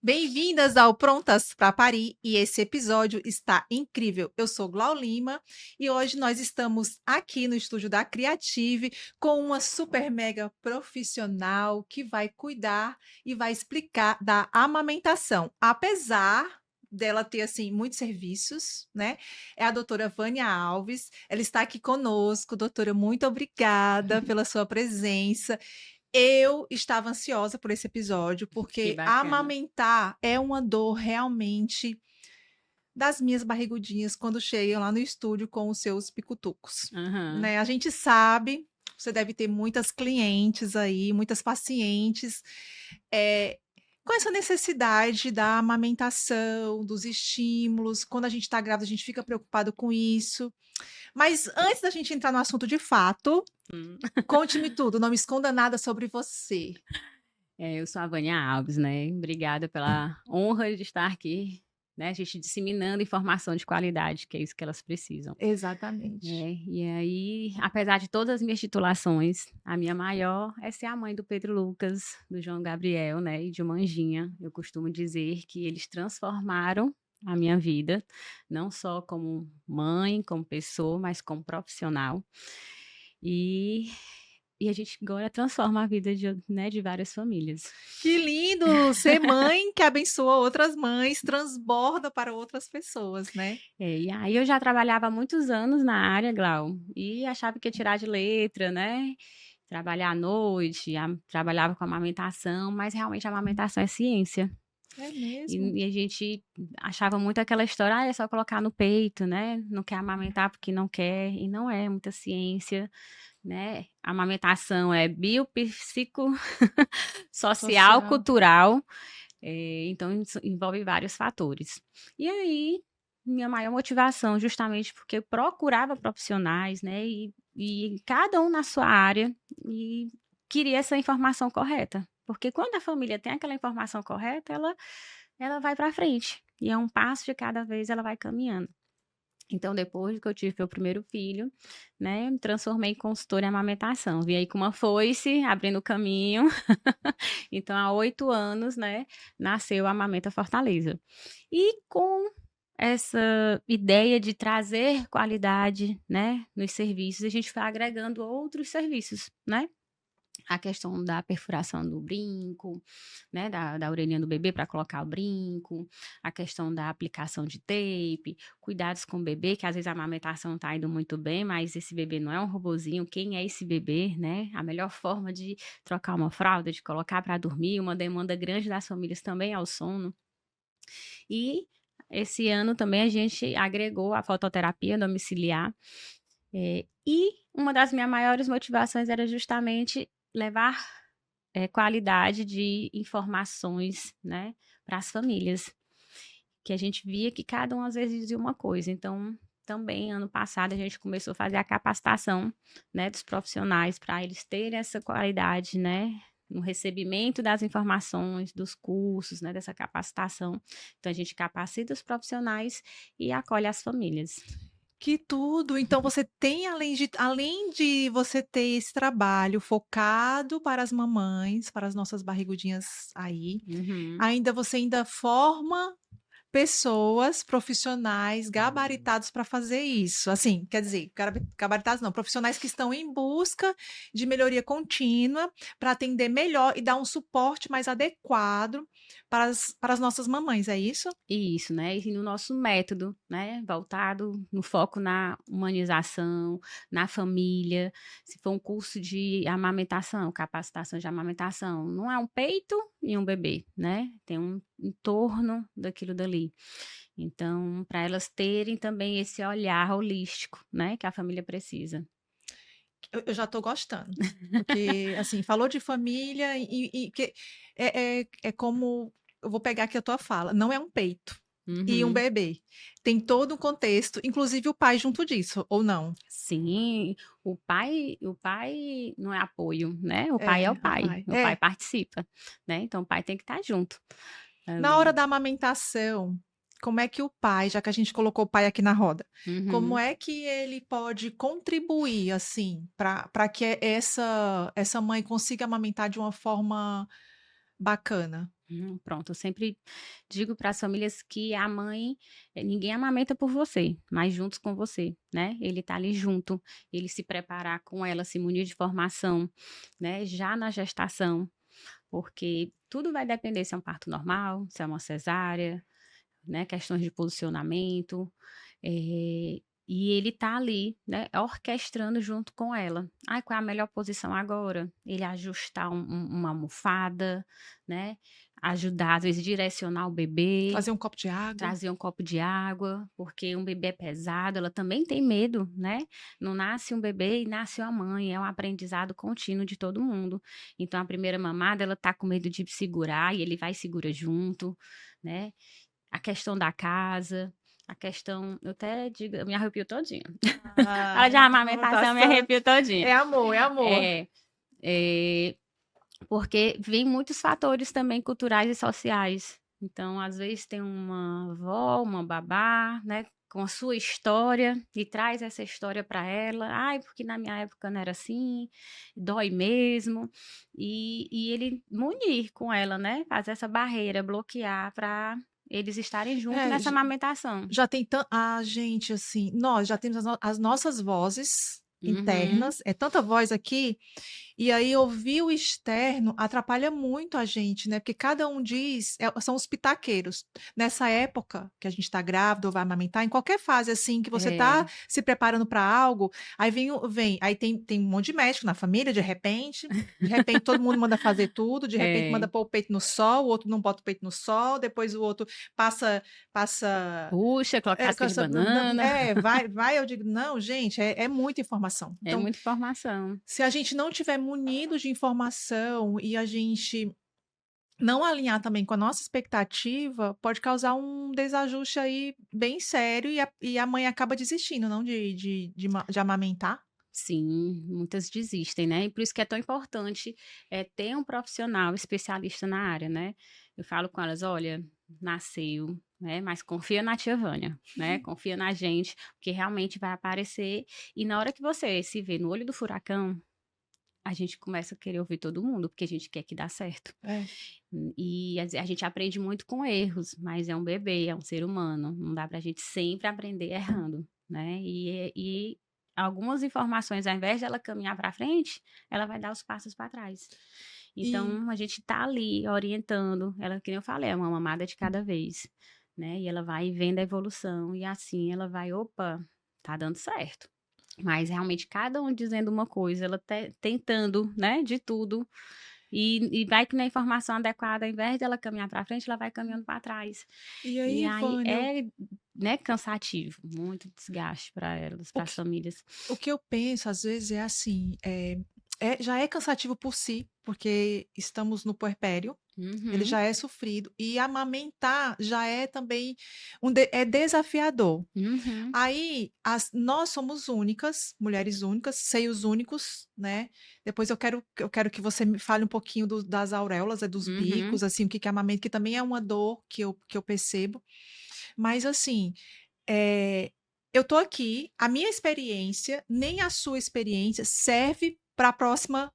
Bem-vindas ao Prontas para Parir e esse episódio está incrível. Eu sou Glau Lima e hoje nós estamos aqui no estúdio da Criative com uma super mega profissional que vai cuidar e vai explicar da amamentação. Apesar dela ter assim muitos serviços, né? É a doutora Vânia Alves. Ela está aqui conosco. Doutora, muito obrigada pela sua presença. Eu estava ansiosa por esse episódio, Que porque bacana. amamentar é uma dor realmente das minhas barrigudinhas quando chegam lá no estúdio com os seus picutucos, Aham. né? A gente sabe, você deve ter muitas clientes aí, muitas pacientes, eh, com essa necessidade da amamentação, dos estímulos. Quando a gente está grávida, a gente fica preocupado com isso. Mas antes da gente entrar no assunto de fato, Hum. conte-me tudo, não me esconda nada sobre você. Eu sou a Vânia Alves, né, obrigada pela honra de estar aqui, né, a gente disseminando informação de qualidade, que é isso que elas precisam. Exatamente. E aí, apesar de todas as minhas titulações, a minha maior é ser a mãe do Pedro Lucas, do João Gabriel, né, e de uma anjinha. Eu costumo dizer que eles transformaram a minha vida, não só como mãe, como pessoa, mas como profissional. E E a gente agora transforma a vida de várias famílias. Que lindo ser mãe que abençoa outras mães, transborda para outras pessoas, né. E aí eu já trabalhava há muitos anos na área, Glau, e achava que ia tirar de letra, né, trabalhar à noite, trabalhava com amamentação, mas realmente a amamentação é ciência. É mesmo? E a gente achava muito aquela história: "Ah, é só colocar no peito, né, não quer amamentar porque não quer", e não é, muita ciência, né. A amamentação é social, Social. cultural. Então isso envolve vários fatores. E aí, minha maior motivação, justamente porque eu procurava profissionais, né, e cada um na sua área, e queria essa informação correta, porque quando a família tem aquela informação correta, ela vai para frente, e é um passo de cada vez, ela vai caminhando. Então, depois que eu tive meu primeiro filho, né, me transformei em consultora em amamentação. Vim aí com uma foice, abrindo o caminho. Então, há 8 anos, né, nasceu a Amamenta Fortaleza. E com essa ideia de trazer qualidade, né, nos serviços, a gente foi agregando outros serviços, né. A questão da perfuração do brinco, né, da orelhinha do bebê para colocar o brinco, a questão da aplicação de tape, cuidados com o bebê, que às vezes a amamentação está indo muito bem, mas esse bebê não é um robozinho, quem é esse bebê, né? A melhor forma de trocar uma fralda, de colocar para dormir, uma demanda grande das famílias também é o sono. E esse ano também a gente agregou a fototerapia domiciliar, e uma das minhas maiores motivações era justamente levar qualidade de informações, né, para as famílias, que a gente via que cada um às vezes dizia uma coisa. Então, também ano passado a gente começou a fazer a capacitação, né, dos profissionais para eles terem essa qualidade, né, no recebimento das informações, dos cursos, né, dessa capacitação. Então a gente capacita os profissionais e acolhe as famílias. Que tudo! Então você tem além de você ter esse trabalho focado para as mamães, para as nossas barrigudinhas aí, Uhum. ainda você ainda forma pessoas, profissionais gabaritados para fazer isso, assim, quer dizer, gabaritados não, profissionais que estão em busca de melhoria contínua, para atender melhor e dar um suporte mais adequado para as nossas mamães, é isso? Isso, né, e no nosso método, né, voltado no foco na humanização, na família. Se for um curso de amamentação, capacitação de amamentação, não é um peito e um bebê, né, tem um entorno daquilo dali. Então, para elas terem também esse olhar holístico, né, que a família precisa. Eu já estou gostando, porque, assim, falou de família e que é como eu vou pegar aqui a tua fala, não é um peito e um Uhum. bebê, tem todo um contexto, inclusive o pai junto disso, ou não? Sim, o pai não é apoio, né, o pai é É, o o pai, pai. o pai É, participa, né, então o pai tem que estar junto na hora ali. da amamentação, como é que o pai, já que a gente colocou o pai aqui na roda, como Uhum. é que ele pode contribuir, assim, para que essa mãe consiga amamentar de uma forma bacana? Pronto, eu sempre digo para as famílias que a mãe, ninguém amamenta por você, mas juntos com você, né? Ele tá ali junto, ele se preparar com ela, se munir de formação, né? Já na gestação, porque tudo vai depender se é um parto normal, se é uma cesárea, né? Questões de posicionamento, e ele tá ali, né? Orquestrando junto com ela. Ai, qual é a melhor posição agora? Ele ajustar uma almofada, né? Ajudar, às vezes, direcionar o bebê, Trazer um copo de água. trazer um copo de água, porque um bebê é pesado, ela também tem medo, né? Não nasce um bebê e nasce uma mãe, é um aprendizado contínuo de todo mundo. Então, a primeira mamada, ela tá com medo de segurar e ele vai e segura junto, né? A questão da casa, a questão, eu até digo, eu me arrepio todinha. Fala de Ai, amamentação, eu me amamentação arrepio todinha. é amor, é amor. É, é, porque vem muitos fatores também culturais e sociais. Então, às vezes tem uma avó, uma babá, né, com a sua história e traz essa história para ela. Ai, porque na minha época não era assim, dói mesmo. E ele munir com ela, né, fazer essa barreira, bloquear para eles estarem juntos É, nessa amamentação. já tem a gente, assim, nós já temos as nossas vozes Uhum. internas, é tanta voz aqui, e aí ouvir o externo atrapalha muito a gente, né, porque cada um diz são os pitaqueiros. Nessa época que a gente está grávida ou vai amamentar, em qualquer fase, assim, que você está É, se preparando para algo, aí aí tem um monte de médico na família, de repente todo mundo manda fazer tudo, de repente manda é. pôr o peito no sol, o outro não bota o peito no sol, depois o outro passa Puxa, coloca com casca de essa banana. vai, eu digo: "Não, gente, é muita informação". É Então, muita informação. se a gente não tiver munido de informação e a gente não alinhar também com a nossa expectativa, pode causar um desajuste aí bem sério e a mãe acaba desistindo, não de amamentar. Sim, muitas desistem, né, e por isso que é tão importante, ter um profissional especialista na área, né. Eu falo com elas: "Olha, nasceu, né, mas confia na tia Vânia, né, confia na gente, porque realmente vai aparecer", e na hora que você se vê no olho do furacão, a gente começa a querer ouvir todo mundo, porque a gente quer que dá certo. É. E a gente aprende muito com erros, mas é um bebê, é um ser humano, não dá pra gente sempre aprender errando, né. E algumas informações, ao invés dela caminhar para frente, ela vai dar os passos para trás. E Então a gente tá ali orientando, ela que nem eu falei, é uma mamada de cada vez, né, e ela vai vendo a evolução e assim ela vai: "Opa, tá dando certo". Mas realmente cada um dizendo uma coisa, ela tentando, né, de tudo, e vai que na informação adequada, ao invés dela caminhar para frente, ela vai caminhando para trás. e E aí, aí Vânia, é, né, cansativo, muito desgaste para elas, o para as famílias. O que eu penso às vezes é assim, já é cansativo por si, porque estamos no puerpério, ele Uhum, já é sofrido, e amamentar já é também é desafiador. uhum, Aí nós somos únicas, mulheres únicas, seios únicos, né. Depois eu quero que você me fale um pouquinho das auréolas, dos uhum. bicos, assim, o que que é amamento, que também é uma dor que eu percebo. Mas assim, eh, eu tô aqui, a minha experiência, nem a sua experiência serve para a próxima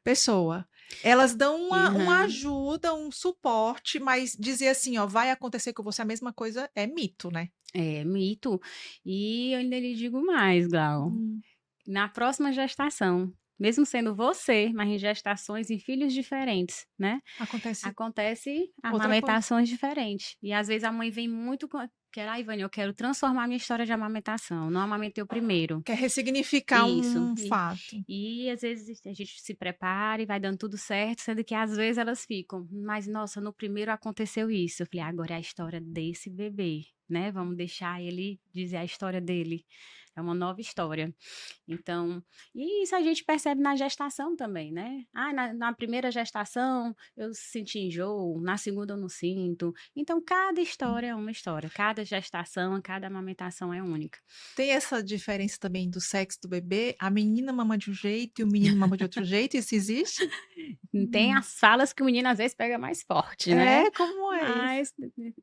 pessoa. Elas dão uma Aham. ajuda, um suporte, mas dizer assim: "Ó, vai acontecer com você a mesma coisa", é mito, né. É mito. E eu ainda lhe digo mais, Glau, Hum, na próxima gestação, mesmo sendo você, mas em gestações em filhos diferentes, né, acontece acontece outra coisa. amamentações diferentes. E às vezes a mãe vem muito com "Ai, Vânia, eu quero transformar minha história de amamentação, não amamentei o primeiro". Quer ressignificar Isso. um fato. E às vezes a gente se prepara e vai dando tudo certo, sendo que às vezes elas ficam: "Mas nossa, no primeiro aconteceu isso". Eu falei: "Agora é a história desse bebê, né, vamos deixar ele dizer a história dele, é uma nova história". Então, e isso a gente percebe na gestação também, né. "Ah, na primeira gestação eu senti enjoo, na segunda eu não sinto". Então cada história é uma história, cada gestação, cada amamentação é única. Tem essa diferença também do sexo do bebê? A menina mama de um jeito e o menino mama de outro jeito, isso existe? Tem Hum. as falas que o menino às vezes pega mais forte, né? É, como é isso? Mas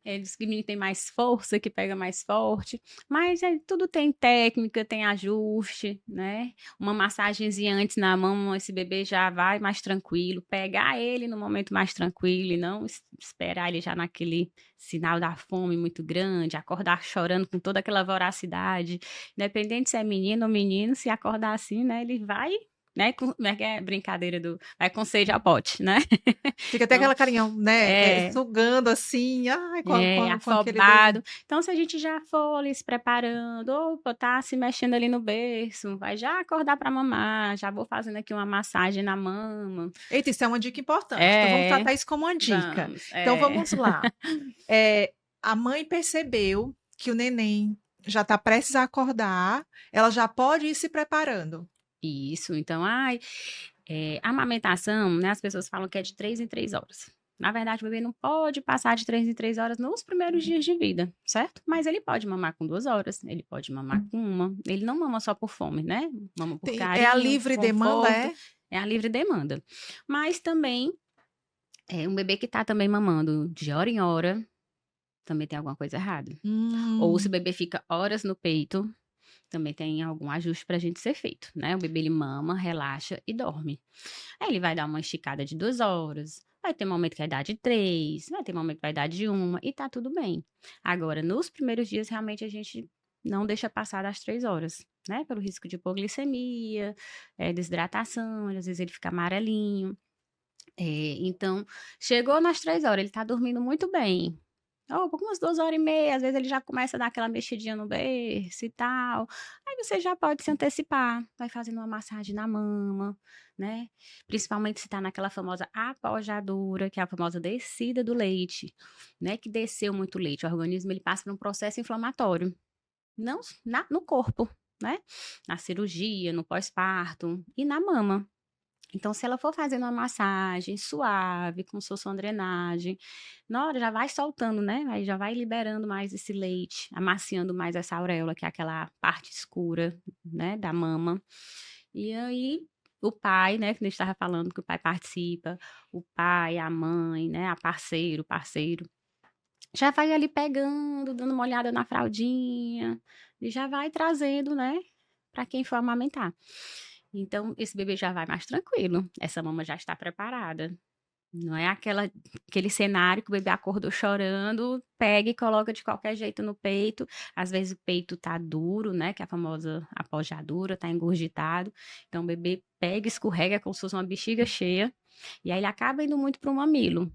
eles que o menino tem mais força, que pega mais forte, mas tudo tem técnica, tem ajuste, né? Uma massagenzinha antes na mão, esse bebê já vai mais tranquilo, pegar ele no momento mais tranquilo e não esperar ele já naquele sinal da fome muito grande, acordar chorando com toda aquela voracidade, independente se é menino ou menino, se acordar assim, né, ele vai, né, como é que é a brincadeira do vai com sede ao pote, né? Fica até Então, aquela carinha, né, é, sugando assim, ai, com aquele desenho. afobado. Então, se a gente já for ali se preparando, opa, tá se mexendo ali no berço, vai já acordar para mamar, já vou fazendo aqui uma massagem na mama. Eita, isso é uma dica importante, então vamos É, tratar isso como uma dica. vamos, Então é. vamos lá, a mãe percebeu que o neném já está prestes a acordar, ela já pode ir se preparando. Isso, então, a amamentação, né, as pessoas falam que é de 3 em 3 horas. Na verdade, o bebê não pode passar de 3 em 3 horas nos primeiros dias de vida, certo? Mas ele pode mamar com 2 horas, ele pode mamar com 1, ele não mama só por fome, né? Mama por É a carinho, por livre demanda, conforto, é? é a livre demanda. Mas também, um bebê que tá também mamando de hora em hora, também tem alguma coisa errada. Ou se o Hum. bebê fica horas no peito, também tem algum ajuste pra gente ser feito, né? O bebê ele mama, relaxa e dorme. Aí ele vai dar uma esticada de 2 horas, vai ter momento que vai dar de 3, vai ter momento que vai dar de 1 e tá tudo bem. Agora, nos primeiros dias, realmente a gente não deixa passar das 3 horas, né? Pelo risco de hipoglicemia, desidratação, às vezes ele fica amarelinho. Então, chegou nas 3 horas, ele tá dormindo muito bem. Por umas 2 horas e meia, às vezes ele já começa a dar aquela mexidinha no berço e tal. Aí você já pode se antecipar, vai fazendo uma massagem na mama, né? Principalmente se tá naquela famosa apojadura, que é a famosa descida do leite, né? Que desceu muito leite. O organismo ele passa por um processo inflamatório, não no corpo, né? Na cirurgia, no pós-parto e na mama. Então, se ela for fazendo uma massagem suave, como se fosse uma drenagem, na hora já vai soltando, né? Aí já vai liberando mais esse leite, amaciando mais essa auréola, que é aquela parte escura, né, da mama. E aí, o pai, né, que a gente estava falando que o pai participa, o pai, a mãe, né, a parceiro, o parceiro, já vai ali pegando, dando uma olhada na fraldinha, e já vai trazendo, né, para quem for amamentar. Então, esse bebê já vai mais tranquilo, essa mama já está preparada. Não é aquele cenário que o bebê acordou chorando, pega e coloca de qualquer jeito no peito. Às vezes o peito tá duro, né, que é a famosa apojadura, tá engurgitado. Então o bebê pega, escorrega como se fosse uma bexiga cheia, e aí ele acaba indo muito para o mamilo.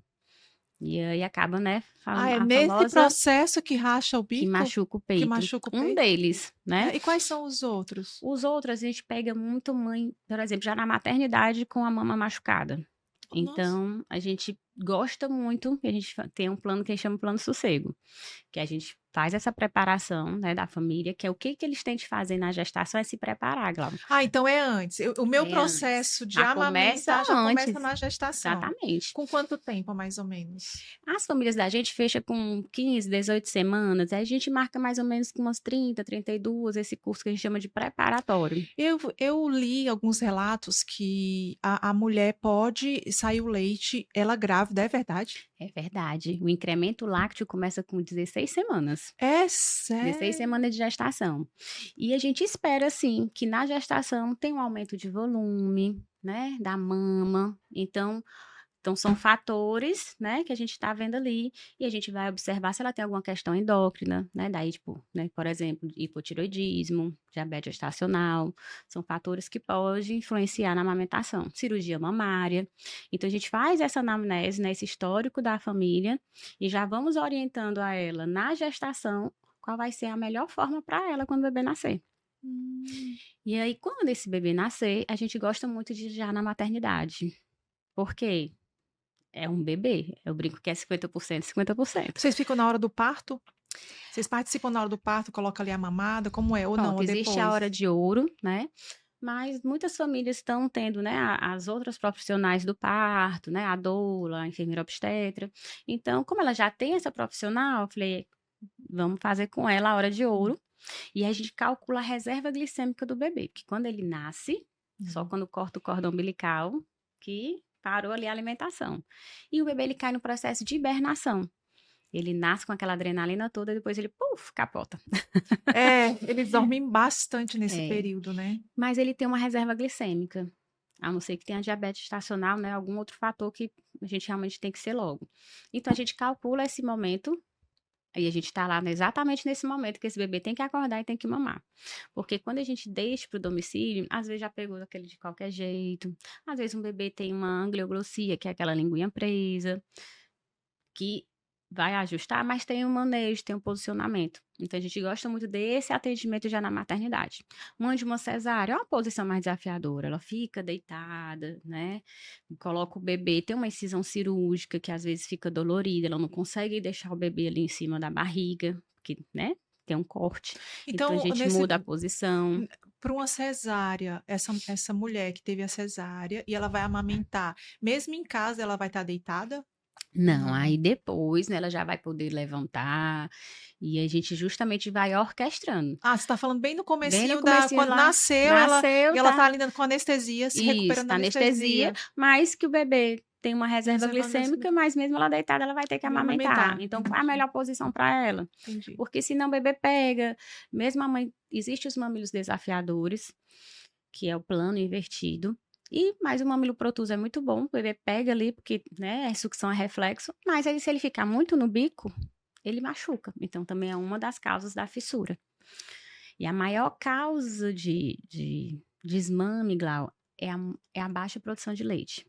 E aí acaba, né, Ah, é a nesse famosa processo que racha o que bico? machuca o Que peito. machuca o Um peito? deles, né. É, e quais são os outros? Os outros a gente pega muito mãe, por exemplo, já na maternidade com a mama machucada. Nossa. Então, a gente gosta muito, a gente tem um plano que a gente chama plano sossego, que a gente faz essa preparação, né, da família, que é o que que eles têm de fazer na gestação é se preparar, Glauco. Ah, então é antes. O meu É antes. processo de Já começa amamentar já começa antes. na gestação. Exatamente. Com quanto tempo, mais ou menos? As famílias da gente fecha com 15, 18 semanas, aí a gente marca mais ou menos com umas 30, 32, esse curso que a gente chama de preparatório. Eu li alguns relatos que a mulher pode sair o leite, ela grávida, é verdade? É verdade. O incremento lácteo começa com 16 semanas. É 16 sério? semanas de gestação. E a gente espera, assim, que na gestação tenha um aumento de volume, né, da mama. Então são fatores, né, que a gente está vendo ali, e a gente vai observar se ela tem alguma questão endócrina, né, daí tipo, né, por exemplo, hipotireoidismo, diabetes gestacional, são fatores que podem influenciar na amamentação. Cirurgia mamária. Então a gente faz essa anamnese, né, esse histórico da família, e já vamos orientando a ela na gestação qual vai ser a melhor forma para ela quando o bebê nascer. Hum. E aí, quando esse bebê nascer, a gente gosta muito de ir já na maternidade. Por quê? É um bebê, eu brinco que é 50%, 50%. Vocês ficam na hora do parto? Vocês participam na hora do parto, coloca ali a mamada, como é? Ou não, Pronto, ou existe a hora depois? de ouro, né, mas muitas famílias estão tendo, né, as outras profissionais do parto, né, a doula, a enfermeira obstetra. Então, como ela já tem essa profissional, eu falei: "Vamos fazer com ela a hora de ouro", e aí a gente calcula a reserva glicêmica do bebê, porque quando ele nasce, só Uhum. quando corta o cordão umbilical que parou ali a alimentação. E o bebê ele cai no processo de hibernação. Ele nasce com aquela adrenalina toda, depois ele, puf, capota. É, eles dormem bastante nesse É, período, né? mas ele tem uma reserva glicêmica, a não ser que tenha diabetes gestacional, né, algum outro fator que a gente realmente tem que ser logo. Então a gente calcula esse momento, e a gente está lá exatamente nesse momento que esse bebê tem que acordar e tem que mamar. Porque quando a gente deixa para o domicílio, às vezes já pegou aquele de qualquer jeito, às vezes um bebê tem uma angiogrossia, que é aquela linguinha presa, que vai ajustar, mas tem um manejo, tem um posicionamento. Então, a gente gosta muito desse atendimento já na maternidade. Mãe de uma cesárea é uma posição mais desafiadora, ela fica deitada, né? Coloca o bebê, tem uma incisão cirúrgica que às vezes fica dolorida, ela não consegue deixar o bebê ali em cima da barriga, porque, né? Tem um corte. Então, a Então, gente nesse muda a posição. para uma cesárea, essa mulher que teve a cesárea e ela vai amamentar, mesmo em casa ela vai estar deitada ou Não, não? aí depois, né, ela já vai poder levantar e a gente justamente vai orquestrando. Ah, você está falando bem no Bem no comecinho da comecinho quando lá, nasceu, nasceu, ela tá tá ali com anestesia, se isso, recuperando da tá anestesia, anestesia. mas que o bebê tem uma reserva Reserva glicêmica, glicêmica, mas mesmo ela deitada, ela vai ter que vai amamentar. amamentar. Então, qual é a Entendi, melhor posição para ela? entendi. Porque senão o bebê pega, mesmo a mãe, existe os mamilos desafiadores, que é o plano invertido. E mais o mamilo protuso é muito bom, o bebê pega ali, porque, né, a sucção é reflexo, mas aí se ele ficar muito no bico, ele machuca. Então, também é uma das causas da fissura. E a maior causa de desmame, Glau, é a baixa produção de leite.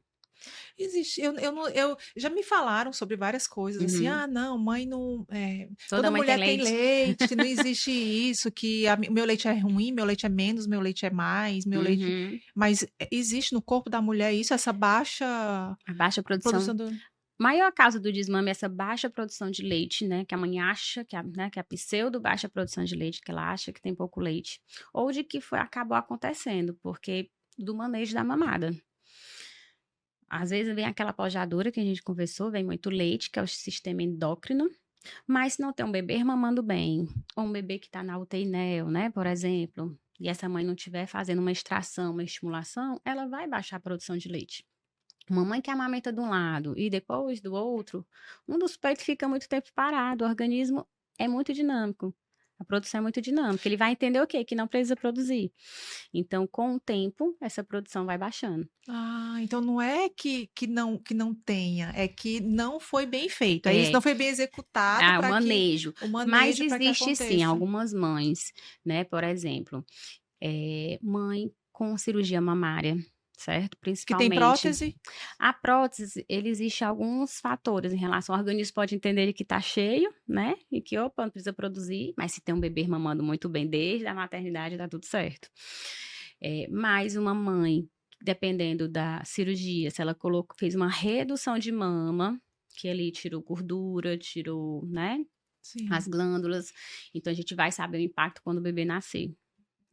Existe, eu não, eu já me falaram sobre várias coisas assim, Uhum. ah, não, mãe não, Toda toda mãe tem mulher tem leite. leite, não existe isso, que meu leite é ruim, meu leite é menos, meu leite é mais, meu leite, Uhum. mas existe no corpo da mulher isso, essa baixa A baixa produção. produção do, Maior causa do desmame é essa baixa produção de leite, né? Que a mãe acha, que a pseudo baixa produção de leite, que ela acha que tem pouco leite. Ou de que acabou acontecendo, porque do manejo da mamada. Às vezes vem aquela pojadura que a gente conversou, vem muito leite, que é o sistema endócrino. Mas se não tem um bebê mamando bem, ou um bebê que está na UTI neo, né, por exemplo, e essa mãe não estiver fazendo uma extração, uma estimulação, ela vai baixar a produção de leite. Uma mãe que amamenta de um lado e depois do outro, um dos peitos fica muito tempo parado, o organismo é muito dinâmico. A produção é muito dinâmica. Ele vai entender o quê? Que não precisa produzir. Então, com o tempo, essa produção vai baixando. ah, então não é que não tenha, é que não foi bem feito, é isso, não É, foi bem executado o para que manejo. o Mas manejo para que existe sim aconteça. algumas mães, né? Por exemplo, mãe com cirurgia mamária, certo? Que tem Principalmente. prótese? A prótese, ele existe alguns fatores em relação ao organismo pode entender que está cheio, né? E que, opa, não precisa produzir, mas se tem um bebê mamando muito bem desde a maternidade, tá tudo certo. Mas uma mãe, dependendo da cirurgia, se ela fez uma redução de mama, que ali tirou gordura, tirou, né? Sim. As glândulas, então a gente vai saber o impacto quando o bebê nascer.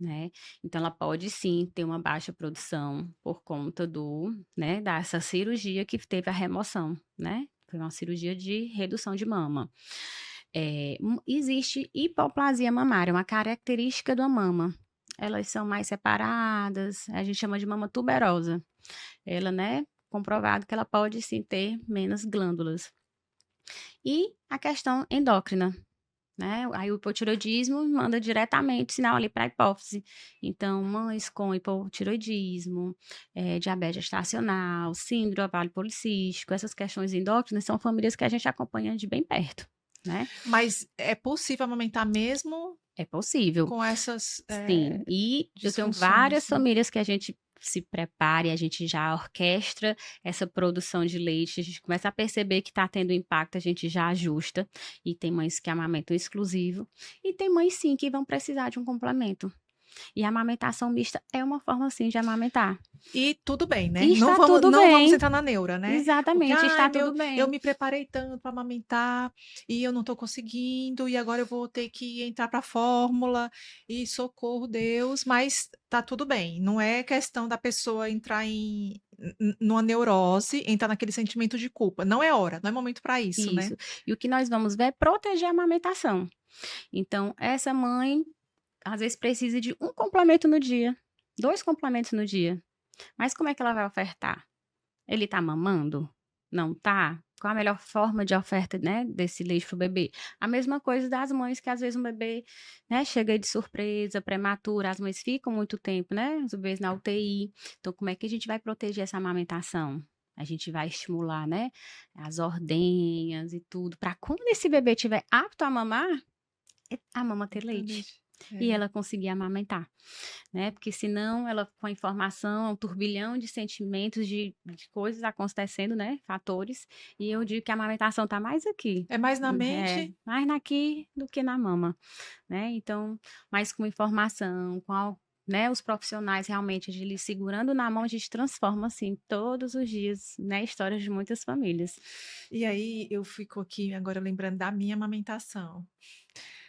Né? Então ela pode sim ter uma baixa produção por conta né, dessa cirurgia que teve a remoção, né? Foi uma cirurgia de redução de mama. Existe hipoplasia mamária, uma característica da mama. Elas são mais separadas, a gente chama de mama tuberosa. Ela, né, comprovado que ela pode sim ter menos glândulas. E a questão endócrina, né? Aí o hipotireoidismo manda diretamente sinal ali para a hipófise. Então, mães com hipotireoidismo, diabetes gestacional, síndrome ovário policístico, essas questões endócrinas são famílias que a gente acompanha de bem perto, né? Mas é possível amamentar mesmo É possível, com essas, sim. E eu tenho disfunções, várias assim? famílias que a gente se prepara e a gente já orquestra essa produção de leite, a gente começa a perceber que está tendo impacto, a gente já ajusta, e tem mães que amamentam exclusivo, e tem mães sim que vão precisar de um complemento. E a amamentação mista é uma forma sim de amamentar. E tudo bem, né? E está tudo Não vamos bem, entrar na neura, né? Porque, exatamente, ai, está tudo eu bem. me preparei tanto para amamentar e eu não estou conseguindo, e agora eu vou ter que entrar para a fórmula e socorro, Deus, mas tá tudo bem. Não é questão da pessoa entrar numa neurose, entrar naquele sentimento de culpa. Não é hora, não é momento para isso, né? Isso. E o que nós vamos ver é proteger a amamentação. Então, essa mãe às vezes precisa de um complemento no dia, 2 complementos no dia. Mas como é que ela vai ofertar? Ele tá mamando? Não tá? Qual a melhor forma de oferta, né, desse leite para o bebê? A mesma coisa das mães que às vezes um bebê, né, chega aí de surpresa, prematuro, as mães ficam muito tempo, né, os bebês na UTI. Então como é que a gente vai proteger essa amamentação? A gente vai estimular, né, as ordenhas e tudo, para quando esse bebê estiver apto a mamar, a mama ter leite. Exatamente. E É. ela conseguir amamentar, né, porque senão ela com a informação, um turbilhão de sentimentos, de coisas acontecendo, né, fatores, e eu digo que a amamentação tá mais aqui, É mais na mente. mais aqui do que na mama, né, então, mas com informação, né, os profissionais realmente de lhe segurando na mão, a gente transforma, assim, todos os dias, né, histórias de muitas famílias. E aí eu fico aqui agora lembrando da minha amamentação.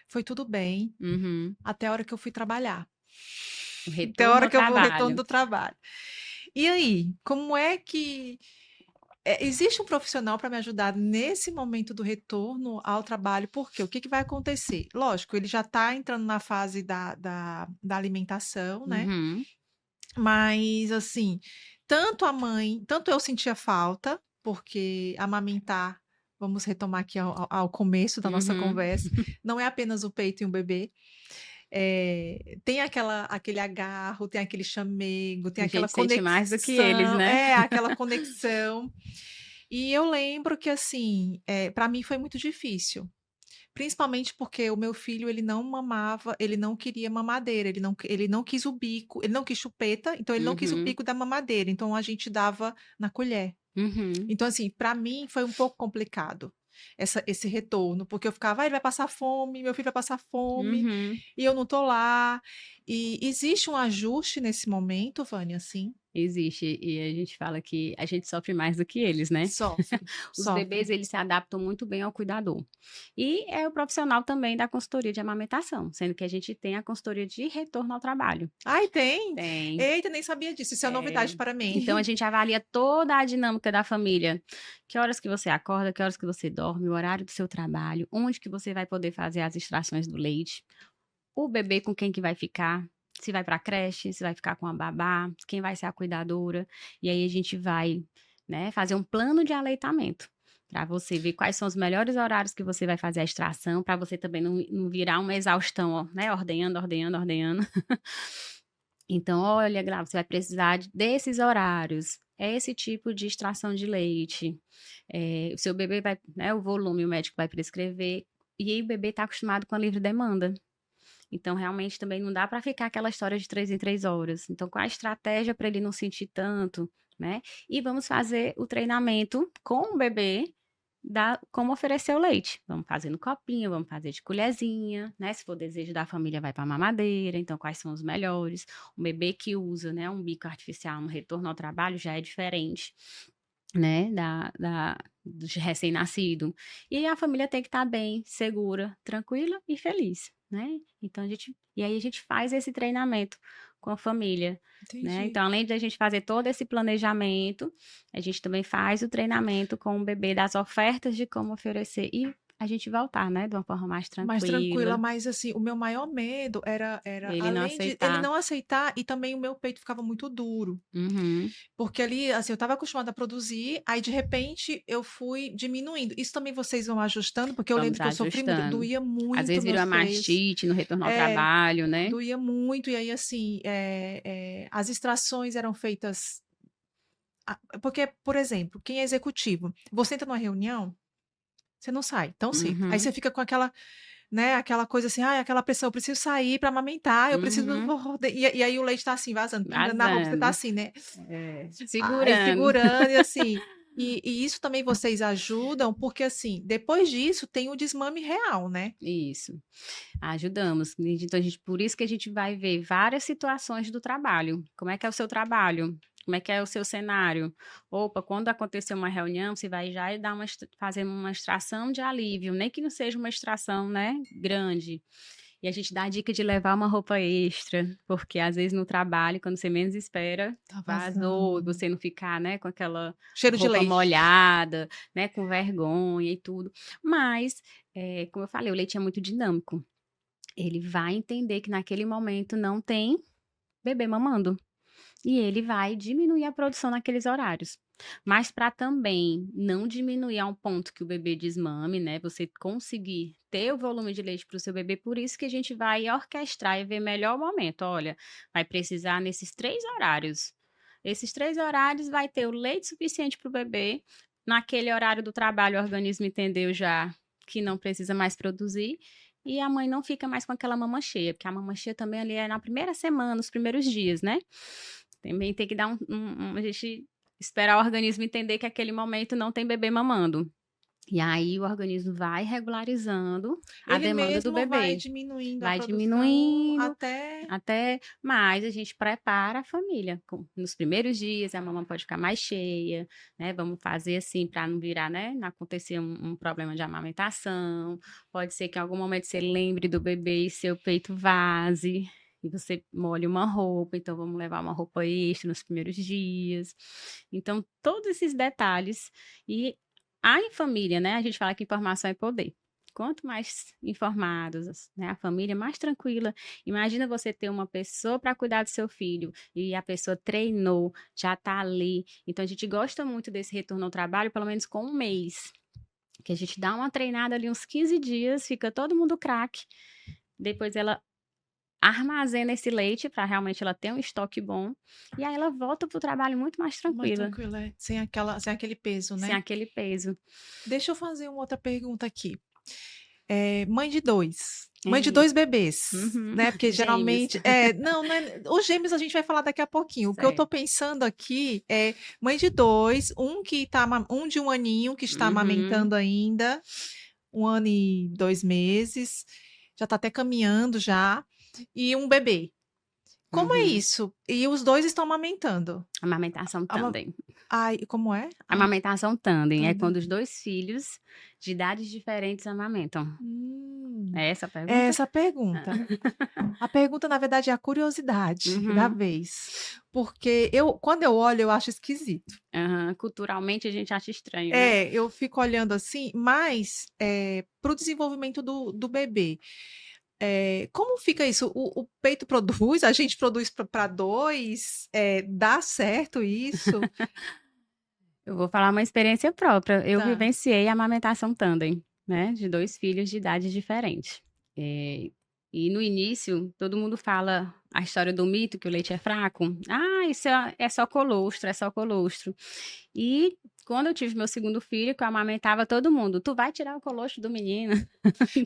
Foi tudo bem, Uhum. até a hora que eu fui trabalhar. O Até a retorno hora ao que eu vou retorno trabalho. do trabalho. E aí, como é que existe um profissional para me ajudar nesse momento do retorno ao trabalho? Por quê? O que que vai acontecer? Lógico, ele já está entrando na fase da alimentação, né, Uhum, mas assim, tanto eu sentia falta, porque amamentar, vamos retomar aqui ao começo da nossa uhum. conversa, não é apenas o peito e um bebê. Tem aquele agarro, tem aquele chamego, tem A aquela gente sente mais do que eles, conexão, né. aquela conexão. E eu lembro que, assim, pra mim foi muito difícil, principalmente porque o meu filho, ele não mamava, ele não queria mamadeira, ele não quis o bico, ele não quis chupeta, então ele não quis o Uhum, bico da mamadeira, então a gente dava na colher. uhum, Então, assim, para mim foi um pouco complicado esse retorno, porque eu ficava: "Ai, ele vai passar fome, meu filho vai passar fome, uhum. e eu não tô lá". E existe um ajuste nesse momento, Vânia, assim? Existe, e a gente fala que a gente sofre mais do que eles, né. Sofre, Os bebês, sofre. eles se adaptam muito bem ao cuidador. E é o profissional também da consultoria de amamentação, sendo que a gente tem a consultoria de retorno ao trabalho. Ai, tem? Tem. Eita, nem sabia disso, isso é novidade para Então a mim. gente avalia toda a dinâmica da família. Que horas que você acorda, que horas que você dorme, o horário do seu trabalho, onde que você vai poder fazer as extrações do leite, o bebê com quem que vai ficar, se vai para a creche, se vai ficar com a babá, quem vai ser a cuidadora. E aí a gente vai, né, fazer um plano de aleitamento, para você ver quais são os melhores horários que você vai fazer a extração, para você também não virar uma exaustão, ó, né, ordenhando, ordenhando, ordenhando. Então: "Olha, Gra, você vai precisar desses horários, é esse tipo de extração de leite, o seu bebê vai, né, o volume o médico vai prescrever", e aí o bebê está acostumado com a livre demanda. Então, realmente, também não dá para ficar aquela história de 3 em 3 horas. Então, qual a estratégia para ele não sentir tanto, né. E vamos fazer o treinamento com o bebê da como oferecer o leite. Vamos fazer no copinho, vamos fazer de colherzinha, né, se for desejo da família, vai para mamadeira, então quais são os melhores. O bebê que usa, né, um bico artificial no retorno ao trabalho já é diferente, né, do recém-nascido. E a família tem que estar bem, segura, tranquila e feliz, né. Então a gente faz esse treinamento com a família, né. Entendi. Então além de a gente fazer todo esse planejamento, a gente também faz o treinamento com o bebê das ofertas de como oferecer e a gente voltar, né, de uma forma mais Mais tranquila, tranquila, mas assim, o meu maior medo era ele não além de ele aceitar. não aceitar e também o meu peito ficava muito duro. Uhum. Porque ali, assim, eu estava acostumada a produzir, aí de repente eu fui diminuindo. Isso também vocês vão ajustando? Porque eu lembro Vamos que eu sofri muito, ajustando. doía Às muito vezes vira meus uma seios. mastite no retorno ao É, trabalho, né. doía muito, e aí assim, as extrações eram feitas porque, por exemplo, quem é executivo, você entra numa reunião, você não sai tão cedo. Aí Uhum, você fica com aquela, né, aquela coisa assim: "Ai, aquela pressão, eu preciso sair para amamentar, eu preciso" uhum. e aí o leite tá assim, vazando, pingando na roupa, você tá Vazando. assim, né. Aí Segurando. segurando e assim, e isso também vocês ajudam, porque assim, depois disso tem o desmame real, né. Isso, ajudamos. Então a gente por isso que a gente vai ver várias situações do trabalho. Como é que é o seu trabalho? Como é que é o seu cenário? Opa, quando acontecer uma reunião, você vai já dar fazer uma extração de alívio, nem que não seja uma extração, né, grande. E a gente dá a dica de levar uma roupa extra, porque às vezes no trabalho, quando você menos espera, Tá vazou, e vazando. você não ficar, né, com aquela Cheiro de roupa leite. molhada, né, com vergonha e tudo. Mas, como eu falei, o leite é muito dinâmico. Ele vai entender que naquele momento não tem bebê mamando, e ele vai diminuir a produção naqueles horários. Mas para também não diminuir a um ponto que o bebê desmame, né, você conseguir ter o volume de leite para o seu bebê, por isso que a gente vai orquestrar e ver melhor o momento. Olha, vai precisar nesses 3 horários. Esses 3 horários vai ter o leite suficiente para o bebê, naquele horário do trabalho o organismo entendeu já que não precisa mais produzir, e a mãe não fica mais com aquela mama cheia, porque a mama cheia também ali é na primeira semana, nos primeiros dias, né. Também tem que dar a gente esperar o organismo entender que aquele momento não tem bebê mamando. E aí o organismo vai regularizando a Ele demanda do mesmo vai bebê. diminuindo a Vai produção diminuindo até até mais a gente prepara a família. Nos primeiros dias a mama pode ficar mais cheia, né, vamos fazer assim para não virar, né, não acontecer um problema de amamentação. Pode ser que em algum momento você lembre do bebê e seu peito vaze, e você molhe uma roupa, então vamos levar uma roupa extra nos primeiros dias. Então todos esses detalhes e em família, né, a gente fala que informação é poder. Quanto mais informados, né, a família, mais tranquila. Imagina você ter uma pessoa para cuidar do seu filho e a pessoa treinou, já está ali. Então a gente gosta muito desse retorno ao trabalho, pelo menos com um mês, que a gente dá uma treinada ali uns 15 dias, fica todo mundo craque. Depois ela armazena esse leite para realmente ela ter um estoque bom, e aí ela volta para o trabalho muito mais mais tranquila, tranquila, sem aquele peso, sem né. aquele peso. Deixa eu fazer uma outra pergunta aqui. Mãe de 2, mãe de É. 2 bebês, Uhum. né, porque Gêmeos. geralmente não é os gêmeos a gente vai falar daqui a pouquinho. O que eu tô Certo. pensando aqui é mãe de 2, um de 1 aninho que está Uhum. amamentando ainda, 1 ano e 2 meses, já tá até caminhando já, e um bebê. Como é Uhum. isso? E os 2 estão amamentando? Amamentação Ama tandem. Ai, como é? Amamentação tandem é Tandem. quando os 2 filhos de idades diferentes amamentam. Hum, É essa a é pergunta? essa a Hã. pergunta. A pergunta, na verdade, é a curiosidade da Uhum. vez, porque quando eu olho, eu acho esquisito. Aham. Culturalmente a gente acha estranho, né. É, eu fico olhando assim, mas, para o desenvolvimento do bebê, como fica isso? O peito produz, a gente produz para 2, dá certo isso? Eu vou falar uma experiência própria, eu Tá. vivenciei a amamentação tandem, né, de 2 filhos de idade diferente. E no início todo mundo fala a história do mito que o leite é fraco. "Ah, isso é só colostro, é só colostro". E quando eu tive meu segundo filho, que eu amamentava todo mundo: "Tu vai tirar o colostro do menino".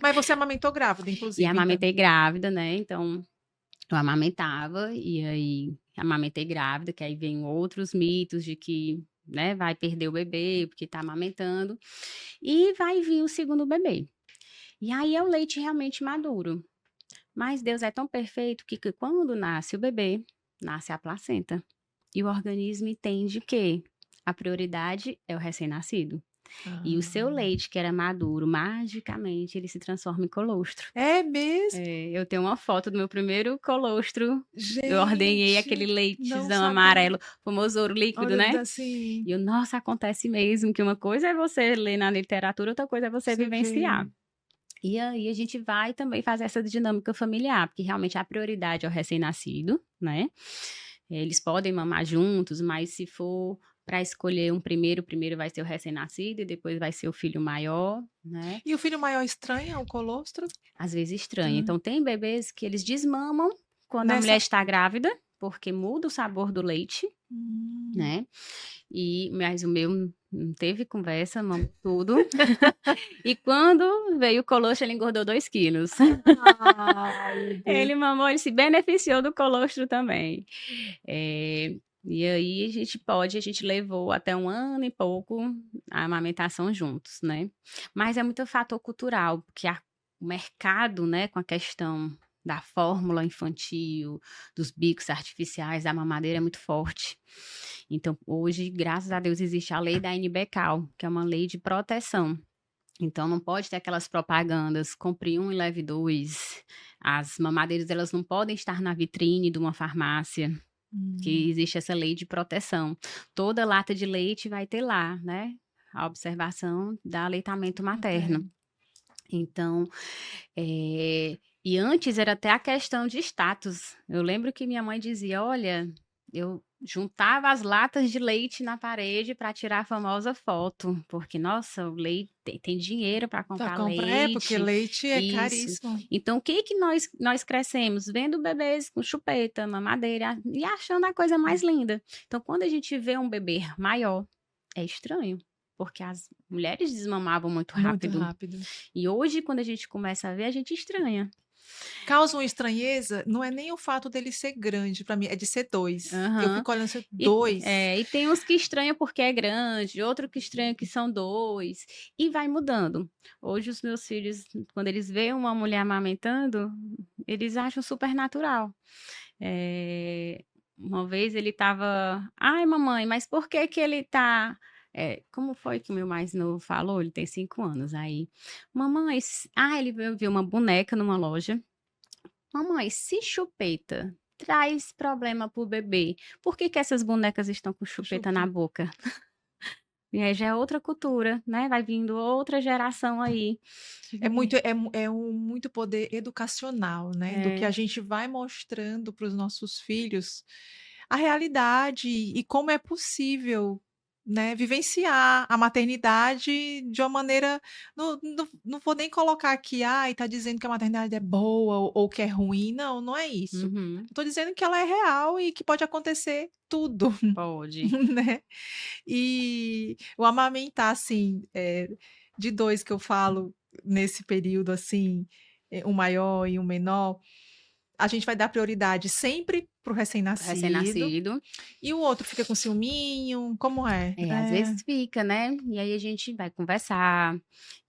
Mas você amamentou grávida, E inclusive, então? amamentei grávida, né, então eu amamentava, e aí amamentei grávida, que aí vem outros mitos de que, né, vai perder o bebê porque tá amamentando, e vai vir o segundo bebê. E aí é o leite realmente maduro. Mas Deus é tão perfeito que quando nasce o bebê, nasce a placenta. E o organismo entende que a prioridade é o recém-nascido. E o seu Ah. leite, que era maduro, magicamente ele se transforma em colostro. É mesmo? Eu tenho uma foto do meu primeiro colostro, eu ordenhei aquele Gente, não leitezão sabia. amarelo, famoso ouro líquido, Olha, né. assim, E eu: "Nossa, acontece mesmo", que uma coisa é você ler na literatura, outra coisa é você você vivenciar. vê. E aí a gente vai também fazer essa dinâmica familiar, porque realmente a prioridade é o recém-nascido, né. Eles podem mamar juntos, mas se for para escolher um primeiro, o primeiro vai ser o recém-nascido e depois vai ser o filho maior, né. E o filho maior estranha o colostro? Às vezes estranha. Hã. Então tem bebês que eles desmamam quando a mulher Nessa está grávida, porque muda o sabor do leite, hum. né. Mas o meu não teve conversa, mamou tudo. E quando veio o colostro, ele engordou 2 quilos. Ai, meu Deus. Ele mamou, ele se beneficiou do colostro também. E aí a gente levou até 1 ano e pouco a amamentação juntos, né. Mas é muito fator cultural, porque o mercado, né, com a questão da fórmula infantil, dos bicos artificiais, da mamadeira é muito forte. Então hoje, graças a Deus, existe a lei da NBCAL, que é uma lei de proteção. Então não pode ter aquelas propagandas, compre um e leve 2. As mamadeiras, elas não podem estar na vitrine de uma farmácia, que Hum, existe essa lei de proteção. Toda lata de leite vai ter lá, né, a observação da aleitamento materno. materno. Então, e antes era até a questão de status. Eu lembro que minha mãe dizia: "Olha, eu juntava as latas de leite na parede para tirar a famosa foto, porque, nossa, o leite tem dinheiro para Pra comprar comprar é, porque leite. leite é Isso. caríssimo. Então o que que nós crescemos? Vendo bebês com chupeta, mamadeira e achando a coisa mais linda. Então quando a gente vê um bebê maior, é estranho, porque as mulheres desmamavam muito Muito rápido. rápido. E hoje quando a gente começa a ver, a gente estranha. Causa uma estranheza, não é nem o fato dele ser grande pra mim, é de ser 2. Eu Aham. fico olhando assim, E 2. e tem uns que estranha porque é grande, outro que estranha que são 2 e vai mudando. Hoje os meus filhos, quando eles veem uma mulher amamentando, eles acham super natural. Uma vez ele estava: "Ai mamãe, mas por que que ele tá", como foi que o meu mais novo falou? Ele tem 5 anos, aí: "Mamãe, ele veio ver uma boneca numa loja. Mamãe, se chupeta traz problema para o bebê, por que que essas bonecas estão com chupeta na boca?" E aí já é outra cultura, né, vai vindo outra geração aí. É muito é um muito poder educacional, né, do que a É, gente vai mostrando para os nossos filhos a realidade e como é possível, né, vivenciar a maternidade de uma maneira não vou nem colocar aqui: "Ai, tá dizendo que a maternidade é boa ou que é ruim", não, não é isso. uhum, Eu tô dizendo que ela é real e que pode acontecer tudo, pode. né. E o amamentar, assim, de 2 que eu falo nesse período, assim, um maior e um menor, a gente vai dar prioridade sempre para o recém-nascido, Recém-nascido. e o outro fica com ciúminho, como é? É, às É. vezes fica, né, e aí a gente vai conversar.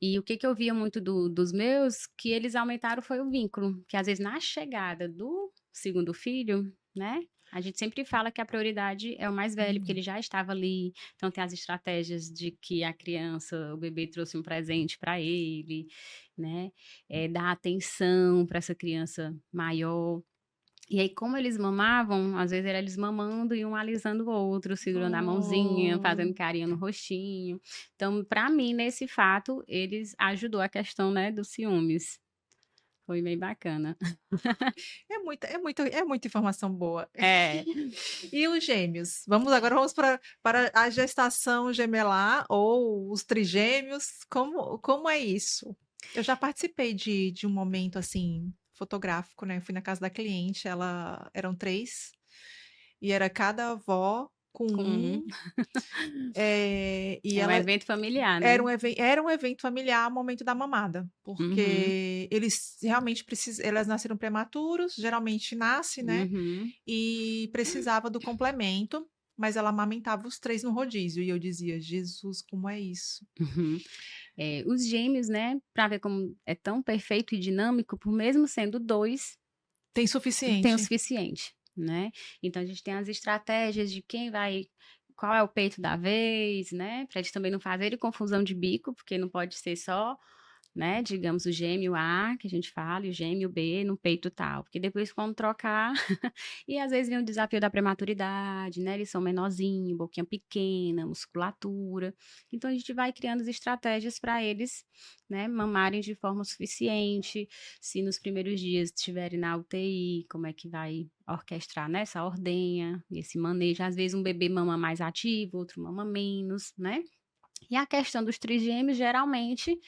E o que que eu via muito dos meus, que eles aumentaram foi o vínculo, que às vezes na chegada do segundo filho, né, a gente sempre fala que a prioridade é o mais velho, porque Hum. ele já estava ali, então tem as estratégias de que a criança, o bebê trouxe um presente para ele, né, dar atenção para essa criança maior. E aí, como eles mamavam, às vezes era eles mamando e um alisando o outro, segurando a mãozinha, fazendo Oh. carinho no rostinho. Então, para mim, nesse fato, eles ajudou a questão, né, dos ciúmes. Foi bem bacana. É muita informação boa. É. E os gêmeos? Vamos para a gestação gemelar ou os trigêmeos, como é isso? Eu já participei de um momento, assim, fotográfico, né, fui na casa da cliente, ela eram 3 e era cada avó com Com um. um, e É um ela evento familiar, era né. um evento familiar, o momento da mamada, Uhum, porque eles realmente elas nasceram prematuros, geralmente nasce, né, uhum, e precisava do complemento, mas ela amamentava os 3 no rodízio e eu dizia: "Jesus, como é isso?". uhum. Os gêmeos, né, para ver como é tão perfeito e dinâmico, por mesmo sendo 2 Tem tem o suficiente? suficiente, né. Então a gente tem as estratégias de qual é o peito da vez, né, para eles também não fazerem confusão de bico, porque não pode ser só, né, digamos, o gêmeo A, que a gente fala, e o gêmeo B no peito tal, porque depois quando trocar e às vezes vem o desafio da prematuridade, né, eles são menorzinho, boquinha pequena, musculatura, então a gente vai criando as estratégias para eles, né, mamarem de forma suficiente, se nos primeiros dias estiverem na UTI, como é que vai orquestrar, né, essa ordenha, esse manejo, às vezes um bebê mama mais ativo, outro mama menos, né. E a questão dos trigêmeos, geralmente,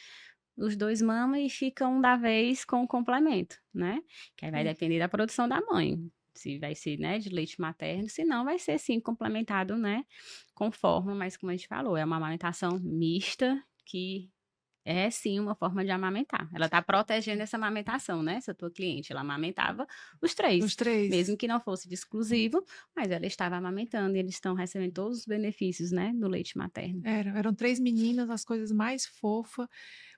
os 2 mamam e fica um da vez com o complemento, né, que aí vai Hum. depender da produção da mãe, se vai ser, né, de leite materno, se não vai ser sim complementado, né, com forma, mas como a gente falou, é uma amamentação mista, que é sim uma forma de amamentar. Ela está protegendo essa amamentação, né, essa tua cliente, ela amamentava os Os 3, 3? mesmo que não fosse de exclusivo, mas ela estava amamentando e eles estão recebendo todos os benefícios, né, do leite materno. Eram 3 meninas, as coisas mais fofa,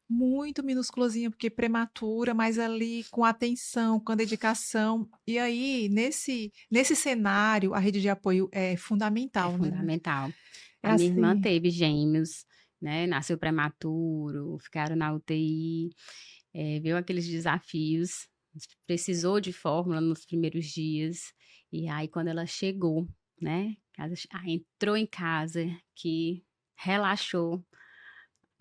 muito minusculosinha, porque prematura, mas ali com atenção, com a dedicação. E aí, nesse cenário, a rede de apoio é É fundamental, né. fundamental. É A minha irmã assim. teve gêmeos, né, nasceu prematuro, ficaram na UTI, viu aqueles desafios, precisou de fórmula nos primeiros dias, e aí quando ela chegou, né, entrou em casa, que relaxou,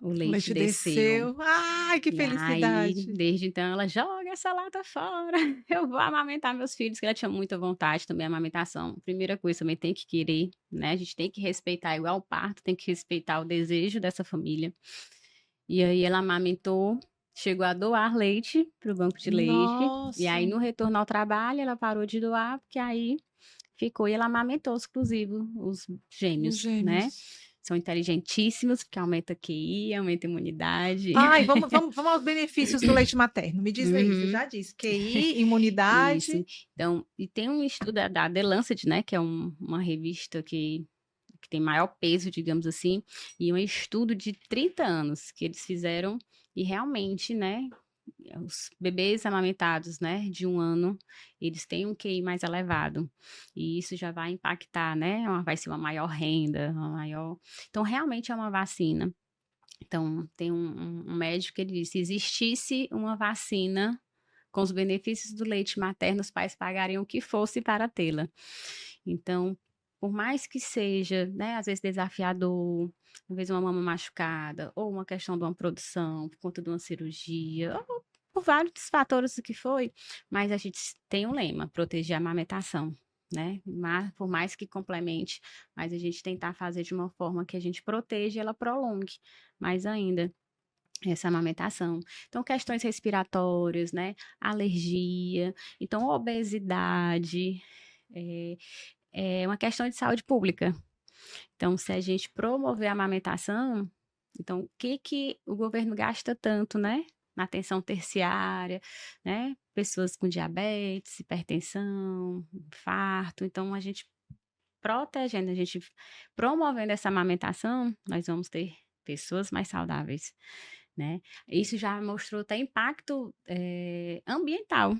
o O leite leite desceu. desceu. Ai, que E aí, felicidade. desde então, ela: "Joga essa lata fora, eu vou amamentar meus filhos", que ela tinha muita vontade também, a amamentação. Primeira coisa, também tem que querer, né, a gente tem que respeitar, igual o parto, tem que respeitar o desejo dessa família. E aí ela amamentou, chegou a doar leite para o banco de leite, e Nossa, aí no retorno ao trabalho ela parou de doar, porque aí ficou e ela amamentou exclusivo os os gêmeos, né. gêmeos. São inteligentíssimos, porque aumenta QI, aumenta a imunidade. Ai, vamos aos benefícios do leite materno. Me diz aí, você Uhum. já disse, QI, imunidade. Isso. Então, e tem um estudo da The Lancet, né, que é uma revista que tem maior peso, digamos assim, e um estudo de 30 anos que eles fizeram e realmente, né, os bebês amamentados, né, de 1 ano, eles têm um QI mais elevado, e isso já vai impactar, né, vai ser uma maior renda, uma maior então realmente é uma vacina. Então tem um médico que ele disse: "Se existisse uma vacina com os benefícios do leite materno, os pais pagariam o que fosse para tê-la". Então, por mais que seja, né, às vezes desafiador, às vezes uma mama machucada, ou uma questão de uma produção, por conta de uma cirurgia, ou por vários fatores o que foi, mas a gente tem um lema: proteger a amamentação, né? Por mais que complemente, mas a gente tentar fazer de uma forma que a gente proteja e ela prolongue mais ainda essa amamentação. Então, questões respiratórias, né, alergia, então obesidade, eh, é uma questão de saúde pública. Então, se a gente promover a amamentação, então o que que o governo gasta tanto, né, na atenção terciária, né, pessoas com diabetes, hipertensão, infarto, então a gente protegendo, a gente promovendo essa amamentação, nós vamos ter pessoas mais saudáveis, né. Isso já mostrou até impacto, ambiental,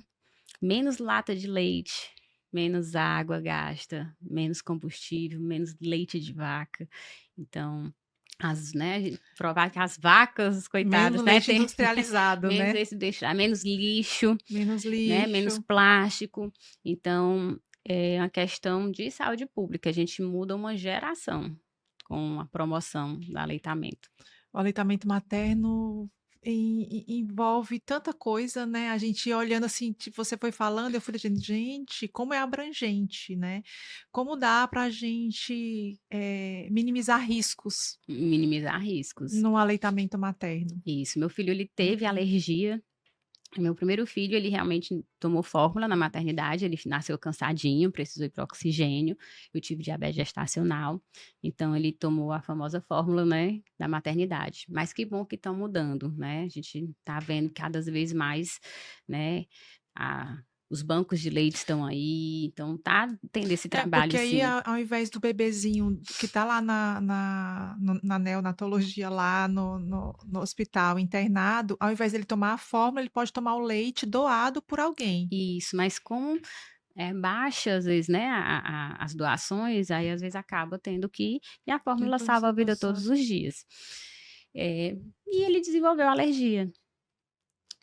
menos lata de leite, menos água gasta, menos combustível, menos leite de vaca. Então, provar que as vacas, coitadas, Menos né, leite tem industrializado, menos né? esse deixar menos lixo, Menos né, menos lixo. plástico. Então, é uma questão de saúde pública, a gente muda uma geração com a promoção do aleitamento. O aleitamento materno envolve tanta coisa, né, a gente olhando assim, tipo, você foi falando, eu fui dizendo: "Gente, como é abrangente, né, como dá pra gente, minimizar riscos Minimizar riscos. no aleitamento materno". Isso, meu filho ele teve Uhum. alergia. Meu primeiro filho, ele realmente tomou fórmula na maternidade, ele nasceu cansadinho, precisou ir para oxigênio. Eu tive diabetes gestacional, então ele tomou a famosa fórmula, né, da maternidade. Mas que bom que estão mudando, né, a gente tá vendo cada vez mais, né, a os bancos de leite estão aí, então tá tendo esse É, trabalho porque aí sim. ao invés do bebezinho que tá lá na neonatologia, lá no hospital internado, ao invés dele tomar a fórmula, ele pode tomar o leite doado por alguém. Isso, mas como baixa, às vezes, né, as doações, aí às vezes acaba tendo que e a Tem fórmula todas salva essas a vida doações. todos os dias. E ele desenvolveu alergia,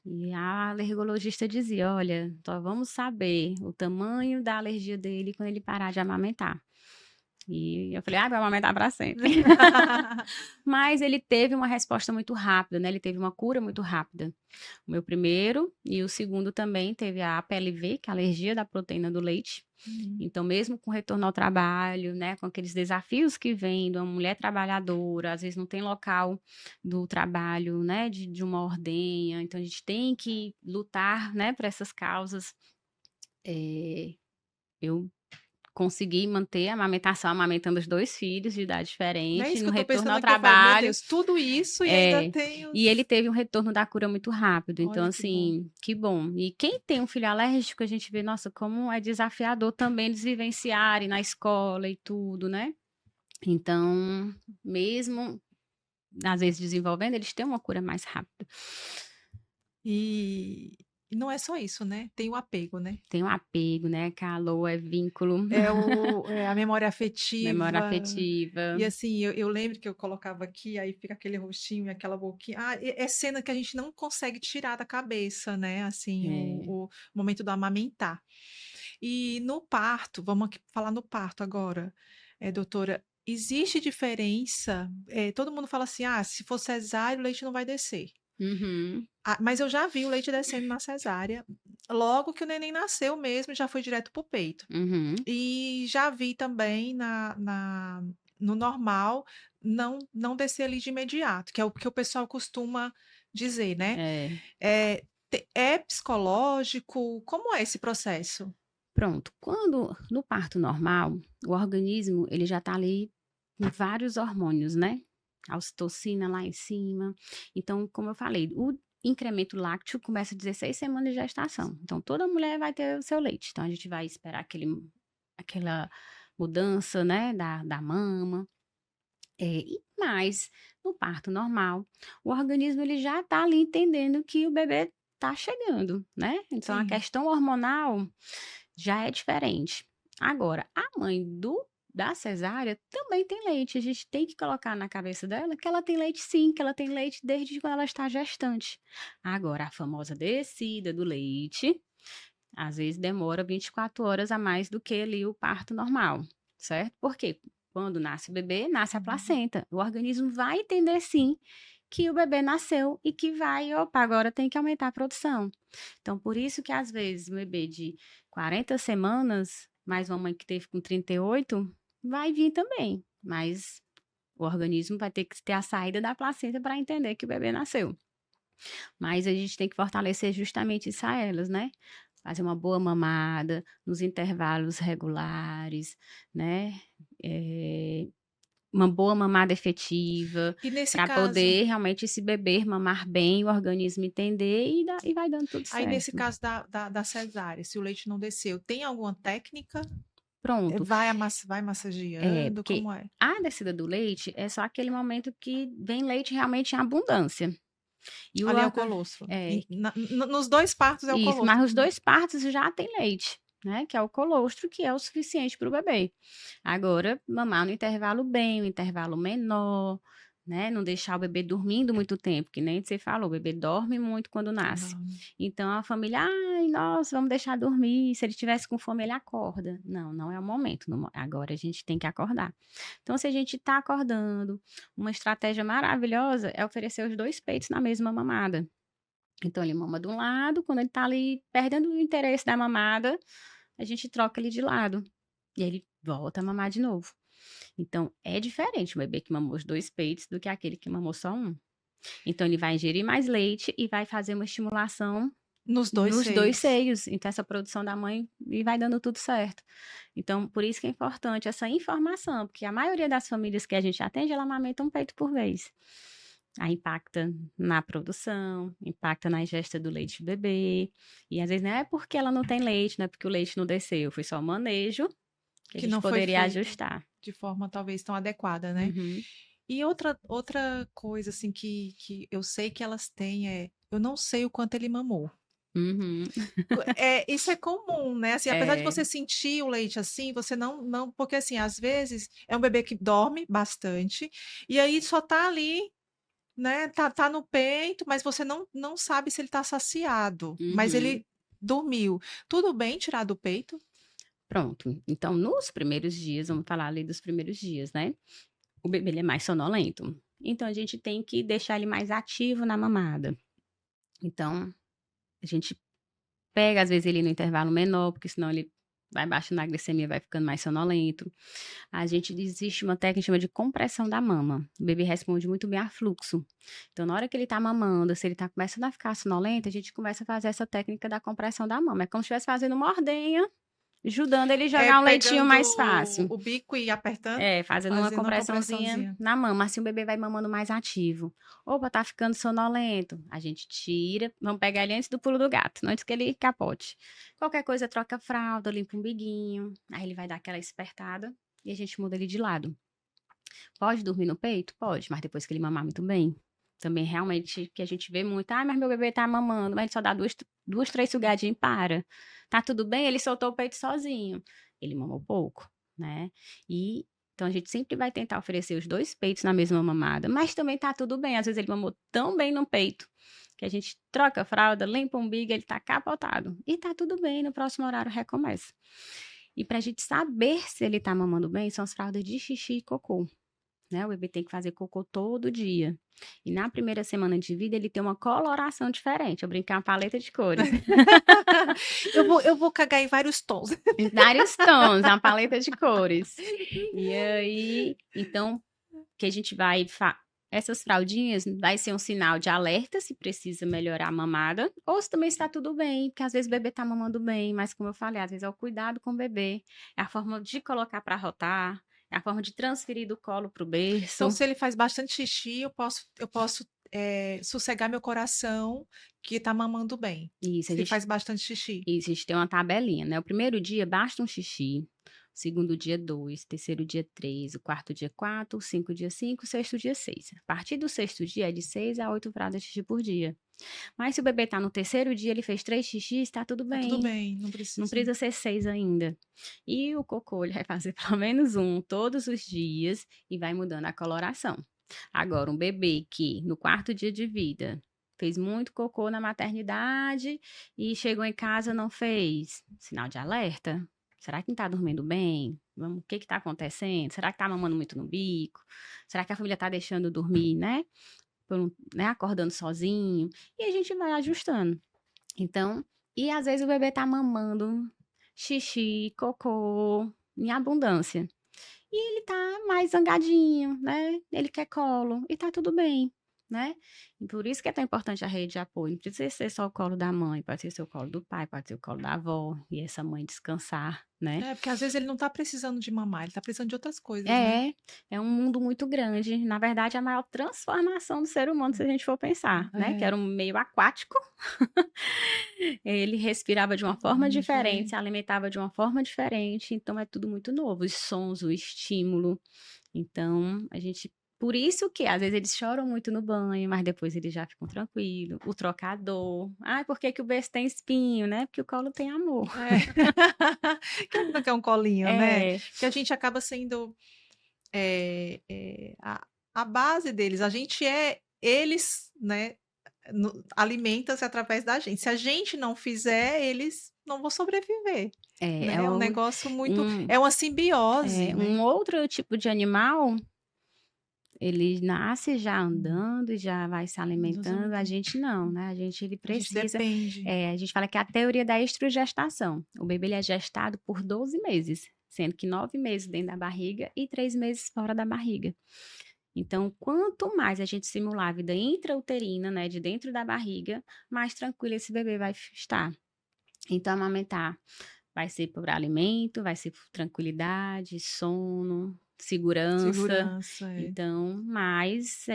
e a alergologista dizia: "Olha, só vamos saber o tamanho da alergia dele quando ele parar de amamentar". E eu falei: "Ah, vai amamentar para sempre". Mas ele teve uma resposta muito rápida, né, ele teve uma cura muito rápida. O meu primeiro e o segundo também teve a APLV, que é a alergia da proteína do leite. Uhum. Então, mesmo com retorno ao trabalho, né, com aqueles desafios que vêm de uma mulher trabalhadora, às vezes não tem local do trabalho, né, de uma ordenha, então a gente tem que lutar, né, por essas causas. Eh, eu consegui manter a amamentação, amamentando os 2 filhos de idade Não é diferente, isso que no eu tô retorno pensando ao aqui, eu falo: "Meu trabalho. Deus, tudo isso e ainda É, tem e ele os". teve um retorno da cura muito rápido, então Olha que bom. assim, que bom. E quem tem um filho alérgico, a gente vê, nossa, como é desafiador também eles vivenciarem na escola e tudo, né. Então, mesmo, às vezes desenvolvendo, eles têm uma cura mais rápida. E não é só isso, né, tem o apego, né. Tem um apego, né, calor, é vínculo, É a memória memória afetiva. afetiva. E assim, eu lembro que eu colocava aqui, aí fica aquele rostinho e aquela boquinha. Ah, é cena que a gente não consegue tirar da cabeça, né, assim, É. o momento do amamentar. E no parto, vamos aqui falar no parto agora, doutora, existe diferença, todo mundo fala assim: "Ah, se for cesárea, o leite não vai descer". Uhum, Ah, mas eu já vi o leite descendo na cesárea, logo que o neném nasceu mesmo, já foi direto para o peito. uhum. E já vi também no normal, não descer ali de imediato, que é o que o pessoal costuma dizer, né. É. É psicológico? Como é esse processo? Pronto, quando no parto normal, o organismo ele já está ali com vários hormônios, né, a ocitocina lá em cima. Então, como eu falei, o incremento lácteo começa 16 semanas de gestação, então toda mulher vai ter o seu leite, então a gente vai esperar aquela mudança, né, da mama. E mais, no parto normal, o organismo ele já está ali entendendo que o bebê está chegando, né, então a Sim. questão hormonal já é diferente. Agora, a mãe da cesárea também tem leite, a gente tem que colocar na cabeça dela que ela tem leite sim, que ela tem leite desde quando ela está gestante. Agora, a famosa descida do leite, às vezes demora 24 horas a mais do que ali o parto normal, certo? Porque quando nasce o bebê, nasce a Uhum. placenta. O organismo vai entender sim que o bebê nasceu e que vai, opa, agora tem que aumentar a produção. Então, por isso que às vezes um bebê de 40 semanas, mais uma mãe que teve com 38, vai vir também. Mas o organismo vai ter que ter a saída da placenta para entender que o bebê nasceu. Mas a gente tem que fortalecer justamente isso a elas, né? Fazer uma boa mamada nos intervalos regulares, né? Eh, uma boa mamada efetiva, E nesse para caso poder realmente esse bebê mamar bem, o organismo entender e vai dando tudo aí nesse certo. caso da cesárea, se o leite não desceu, tem alguma técnica? Pronto. Vai É, massageando, porque como é? a descida do leite é só aquele momento que vem leite realmente em abundância. E o Ali é o orga colostro. é, Nos 2 partos é o isso, colostro mas os também. 2 partos já tem leite, né, que é o colostro, que é o suficiente para o bebê. Agora, mamar no intervalo bem, um intervalo menor, né, não deixar o bebê dormindo muito tempo, que nem você falou, o bebê dorme muito quando nasce. Não. Então a família: "Ai, nossa, vamos deixar dormir, se ele tivesse com fome ele acorda". Não, não é o momento, agora a gente tem que acordar. Então se a gente está acordando, uma estratégia maravilhosa é oferecer os 2 peitos na mesma mamada. Então ele mama de um lado, quando ele tá ali perdendo o interesse da mamada, a gente troca ele de lado, e aí ele volta a mamar de novo. Então é diferente o bebê que mamou os 2 peitos do que aquele que mamou só um. Então ele vai ingerir mais leite e vai fazer uma estimulação Nos 2 nos 2 seios. seios, então essa produção da mãe e vai dando tudo certo. Então por isso que é importante essa informação, porque a maioria das famílias que a gente atende, ela amamenta um peito por vez. Aí impacta na produção, impacta na ingesta do leite do bebê, e às vezes não é porque ela não tem leite, não é porque o leite não desceu, foi só o manejo que a Que gente não foi poderia feito ajustar. de forma talvez tão adequada, né. Uhum, E outra coisa, assim, que eu sei que elas têm eu não sei o quanto ele mamou. uhum. Isso é comum, né, assim, apesar de É, você sentir o leite, assim, você não porque, assim, às vezes é um bebê que dorme bastante, e aí só tá ali, né, tá no peito, mas você não sabe se ele tá saciado, mas uhum. ele dormiu. Tudo bem tirar do peito? Pronto, então nos primeiros dias, vamos falar ali dos primeiros dias, né, o bebê ele é mais sonolento, então a gente tem que deixar ele mais ativo na mamada. Então, a gente pega às vezes ele no intervalo menor, porque senão ele vai baixando a glicemia, vai ficando mais sonolento. A gente existe uma técnica que chama de compressão da mama. O bebê responde muito bem a fluxo. Então, na hora que ele está mamando, se ele está começando a ficar sonolento, a gente começa a fazer essa técnica da compressão da mama. É como se estivesse fazendo uma ordenha, ajudando ele a É jogar um leitinho pegando mais fácil. o bico e apertando, É, fazendo uma fazendo uma compressãozinha compressãozinha. na mama, assim o bebê vai mamando mais ativo. Opa, tá ficando sonolento. A gente tira, vamos pegar ele antes do pulo do gato, antes que ele capote. Qualquer coisa, troca a fralda, limpa um biguinho, aí ele vai dar aquela espertada e a gente muda ele de lado. Pode dormir no peito? Pode, mas depois que ele mamar muito bem. Também realmente que a gente vê muito, ah, mas meu bebê tá mamando, mas ele só dá duas, três sugadinhas e para. Tá tudo bem? Ele soltou o peito sozinho. Ele mamou pouco, né? E então a gente sempre vai tentar oferecer os 2 peitos na mesma mamada, mas também tá tudo bem. Às vezes ele mamou tão bem no peito que a gente troca a fralda, limpa o umbigo, ele tá capotado. E tá tudo bem, no próximo horário recomeça. E para a gente saber se ele está mamando bem, são as fraldas de xixi e cocô, né? O bebê tem que fazer cocô todo dia. E na primeira semana de vida, ele tem uma coloração diferente. Eu brinco que é uma paleta de cores. Eu vou cagar em vários tons. Em vários tons, é uma paleta de cores. E aí, então, que a gente vai essas fraldinhas vai ser um sinal de alerta se precisa melhorar a mamada, ou se também está tudo bem, porque às vezes o bebê está mamando bem, mas como eu falei, às vezes é o cuidado com o bebê, é a forma de colocar para rotar, é a forma de transferir do colo para o Então, berço. se ele faz bastante xixi, eu posso sossegar meu coração que tá mamando bem. Isso, Se ele faz bastante xixi. Isso, a gente tem uma tabelinha, né? O primeiro dia basta um xixi, o segundo dia 2, terceiro dia 3, o quarto dia 4, o cinco dia 5, o sexto dia 6. A partir do sexto dia é de 6 a 8 fraldas de xixi por dia. Mas se o bebê tá no terceiro dia, ele fez 3 xixis, tá tudo Tá tudo bem. bem, não Não precisa. precisa ser 6 ainda. E o cocô, ele vai fazer pelo menos um todos os dias e vai mudando a coloração. Agora, um bebê que no quarto dia de vida fez muito cocô na maternidade e chegou em casa não fez, sinal de alerta. Será que não está dormindo bem? O que está acontecendo? Será que está mamando muito no bico? Será que a família está deixando dormir, né? Né? Acordando sozinho? E a gente vai ajustando. Então, e às vezes o bebê tá mamando xixi, cocô, em abundância. E ele tá mais zangadinho, né? Ele quer colo e tá tudo bem, né? E por isso que é tão importante a rede de apoio. Não precisa ser só o colo da mãe, pode ser o colo do pai, pode ser o colo da avó, e essa mãe descansar, né? Porque às vezes ele não tá precisando de mamar, ele tá precisando de outras coisas, né? É um mundo muito grande. Na verdade, a maior transformação do ser humano, se a gente for pensar, né? Que É, era um meio aquático. Ele respirava de uma forma diferente, se diferente. alimentava de uma forma diferente, então é tudo muito novo, os sons, o estímulo. Então, a gente por isso que às vezes eles choram muito no banho, mas depois eles já ficam tranquilos. O trocador. Ah, por que que o berço tem espinho, né? Porque o colo tem amor. É. Quem não quer um colinho, né? É, Que a gente acaba sendo a base deles. A gente eles, né? Alimenta-se através da gente. Se a gente não fizer, eles não vão sobreviver, é, né? É um negócio muito, um, é uma simbiose, né? um outro tipo de animal, ele nasce já Hum. andando e já vai se alimentando, a Exatamente. gente não, né? Ele A gente precisa, depende. a gente fala que é a teoria da estrogestação. O bebê ele é gestado por 12 meses, sendo que 9 meses dentro da barriga e 3 meses fora da barriga. Então, quanto mais a gente simular a vida intrauterina, né, de dentro da barriga, mais tranquilo esse bebê vai estar. Então, amamentar vai ser por alimento, vai ser por tranquilidade, sono, segurança. Segurança, é. Então, mais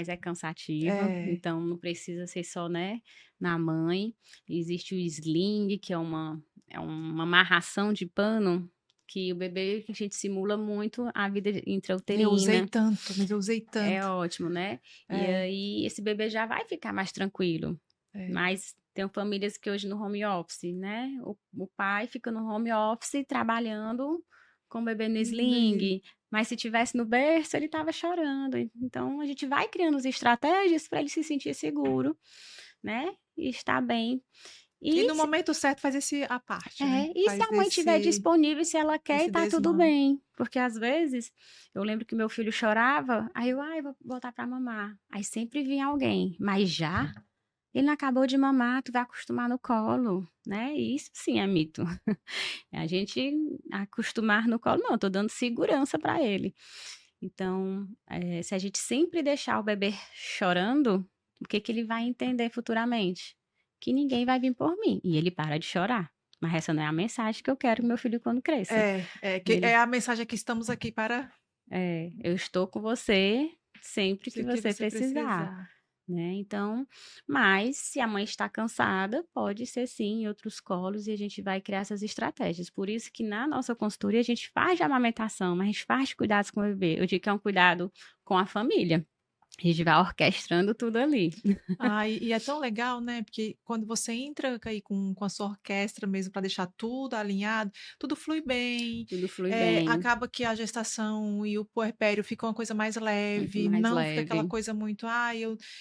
é cansativa, É. então não precisa ser só, né, na mãe. Existe o sling, que é uma amarração de pano que o bebê a gente simula muito a vida Eu usei intrauterina. tanto, mas eu usei É tanto. ótimo, né? E É, aí esse bebê já vai ficar mais tranquilo. é. Mas tem famílias que hoje no home office, né? O pai fica no home office trabalhando com o bebê no sling, mas se tivesse no berço, ele estava chorando. Então a gente vai criando as estratégias para ele se sentir seguro, né? E estar bem. E E no momento certo faz a parte, né? e se Faz a mãe estiver disponível, se ela quer, e esse tá tudo desmame. bem. Porque às vezes, eu lembro que meu filho chorava, aí eu vou botar pra mamar. Aí sempre vinha alguém, mas já? Ele não acabou de mamar, tu vai acostumar no colo, né? E isso sim é mito. A gente acostumar no colo, não, eu tô dando segurança pra ele. Então, se a gente sempre deixar o bebê chorando, o que que ele vai entender futuramente? Que ninguém vai vir por mim. E ele para de chorar. Mas essa não é a mensagem que eu quero pro meu filho quando cresça. É a mensagem que estamos aqui para Eu estou com você sempre que se que você você precisar, precisar. né? Então, mas se a mãe está cansada, pode ser sim em outros colos e a gente vai criar essas estratégias. Por isso que na nossa consultoria a gente faz de amamentação, mas a gente faz de cuidados com o bebê. Eu digo que é um cuidado com a família. A gente vai orquestrando tudo ali. E é tão legal, né? Porque quando você entra aí com a sua orquestra mesmo para deixar tudo alinhado, tudo flui bem. Tudo flui bem, Acaba que a gestação e o puerpério ficam uma coisa mais leve, mais não fica aquela leve. coisa muito,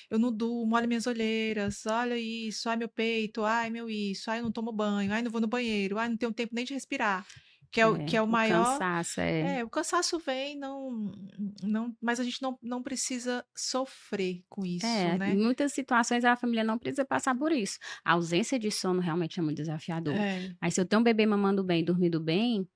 eu não durmo, olha minhas olheiras, olha isso, ai meu peito, ai meu isso, ai eu não tomo banho, ai não vou no banheiro, ai não tenho tempo nem de respirar. que é o O maior. cansaço é. O cansaço vem, não, mas a gente não precisa sofrer com isso, É, em né. muitas situações a família não precisa passar por isso. A ausência de sono realmente é muito desafiador. É, Mas se eu tenho um bebê mamando bem, dormindo bem,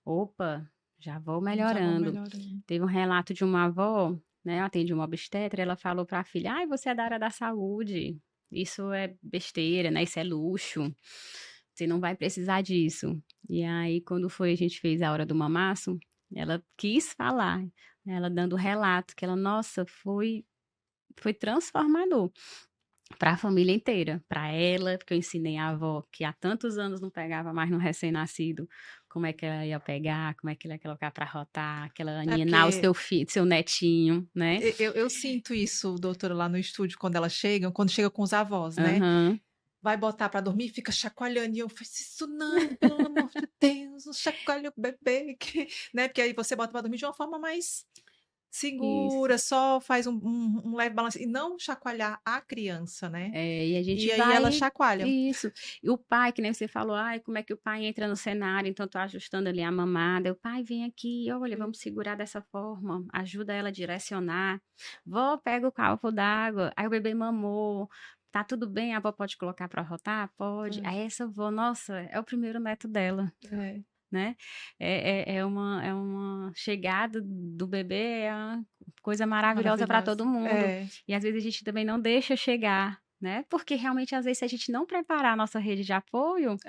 opa, já vou já vão melhorando. melhorando. Teve um relato de uma avó, né, eu atendi uma obstetra, ela falou para a filha: "Ai, você é da área da saúde, isso é besteira, né, isso é luxo, você não vai precisar disso". E aí quando foi a gente fez a hora do mamaço, ela quis falar, ela dando relato que ela: "Nossa, foi transformador para a família inteira, para ela, porque eu ensinei a avó que há tantos anos não pegava mais no recém-nascido, como é que ela ia pegar, como é que ela ia colocar para rotar, que ela É ninar o porque seu netinho, né". eu sinto isso, doutora, lá no estúdio quando elas chegam, quando chega com os avós, né. Aham. Vai botar pra dormir, fica chacoalhando e eu: "Faz isso não, pelo amor de Deus, não chacoalha o bebê que", né, porque aí você bota pra dormir de uma forma mais Isso. segura, só faz um leve balance e não chacoalhar a criança, né. É, e a gente E aí elas vai chacoalham. isso. E o pai, que nem você falou: "Ai, como é que o pai entra no cenário?", então tô ajustando ali a mamada, o "Pai, vem aqui, olha, vamos segurar dessa forma", ajuda ela a direcionar. "Vó, pega o copo d'água", aí o bebê mamou, "Tá tudo bem, a avó pode colocar para rotar?", "Pode". Aí Pode. essa avó, nossa, é o primeiro neto dela, É, né. É uma chegada do bebê, é uma coisa maravilhosa para todo maravilhosa. mundo. É, E às vezes a gente também não deixa chegar, né, porque realmente às vezes se a gente não preparar a nossa rede de apoio,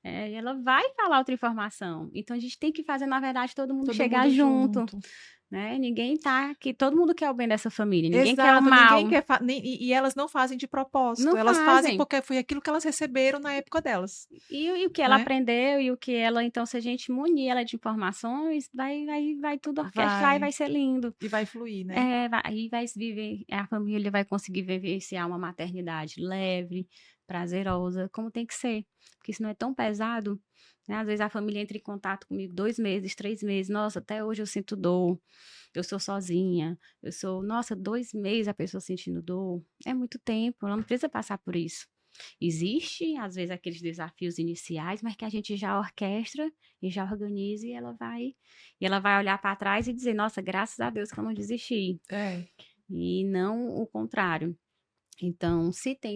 é, ela vai falar outra informação. Então a gente tem que fazer, na verdade, todo mundo todo chegar mundo junto, junto. né, ninguém tá aqui todo mundo quer o bem dessa família, ninguém quer o Exato, ninguém mal. quer nem e elas não fazem de propósito, Não elas fazem fazem. porque foi aquilo que elas receberam na época delas, E o que ela né. aprendeu e o que ela então se a gente munir ela de informações, vai tudo orquestrar e Vai, vai ser lindo. e vai fluir, né. É, vai aí vai se viver a família vai conseguir vivenciar uma maternidade leve, prazerosa, como tem que ser, porque senão é tão pesado, né, às vezes a família entra em contato comigo 2 meses, 3 meses, "Nossa, até hoje eu sinto dor, eu sou sozinha, eu sou", nossa, 2 meses a pessoa sentindo dor, é muito tempo, ela não precisa passar por isso. Existe, às vezes, aqueles desafios iniciais, mas que a gente já orquestra e já organiza e ela vai olhar para trás e dizer: "Nossa, graças a Deus que eu não desisti", É. e não o contrário. Então,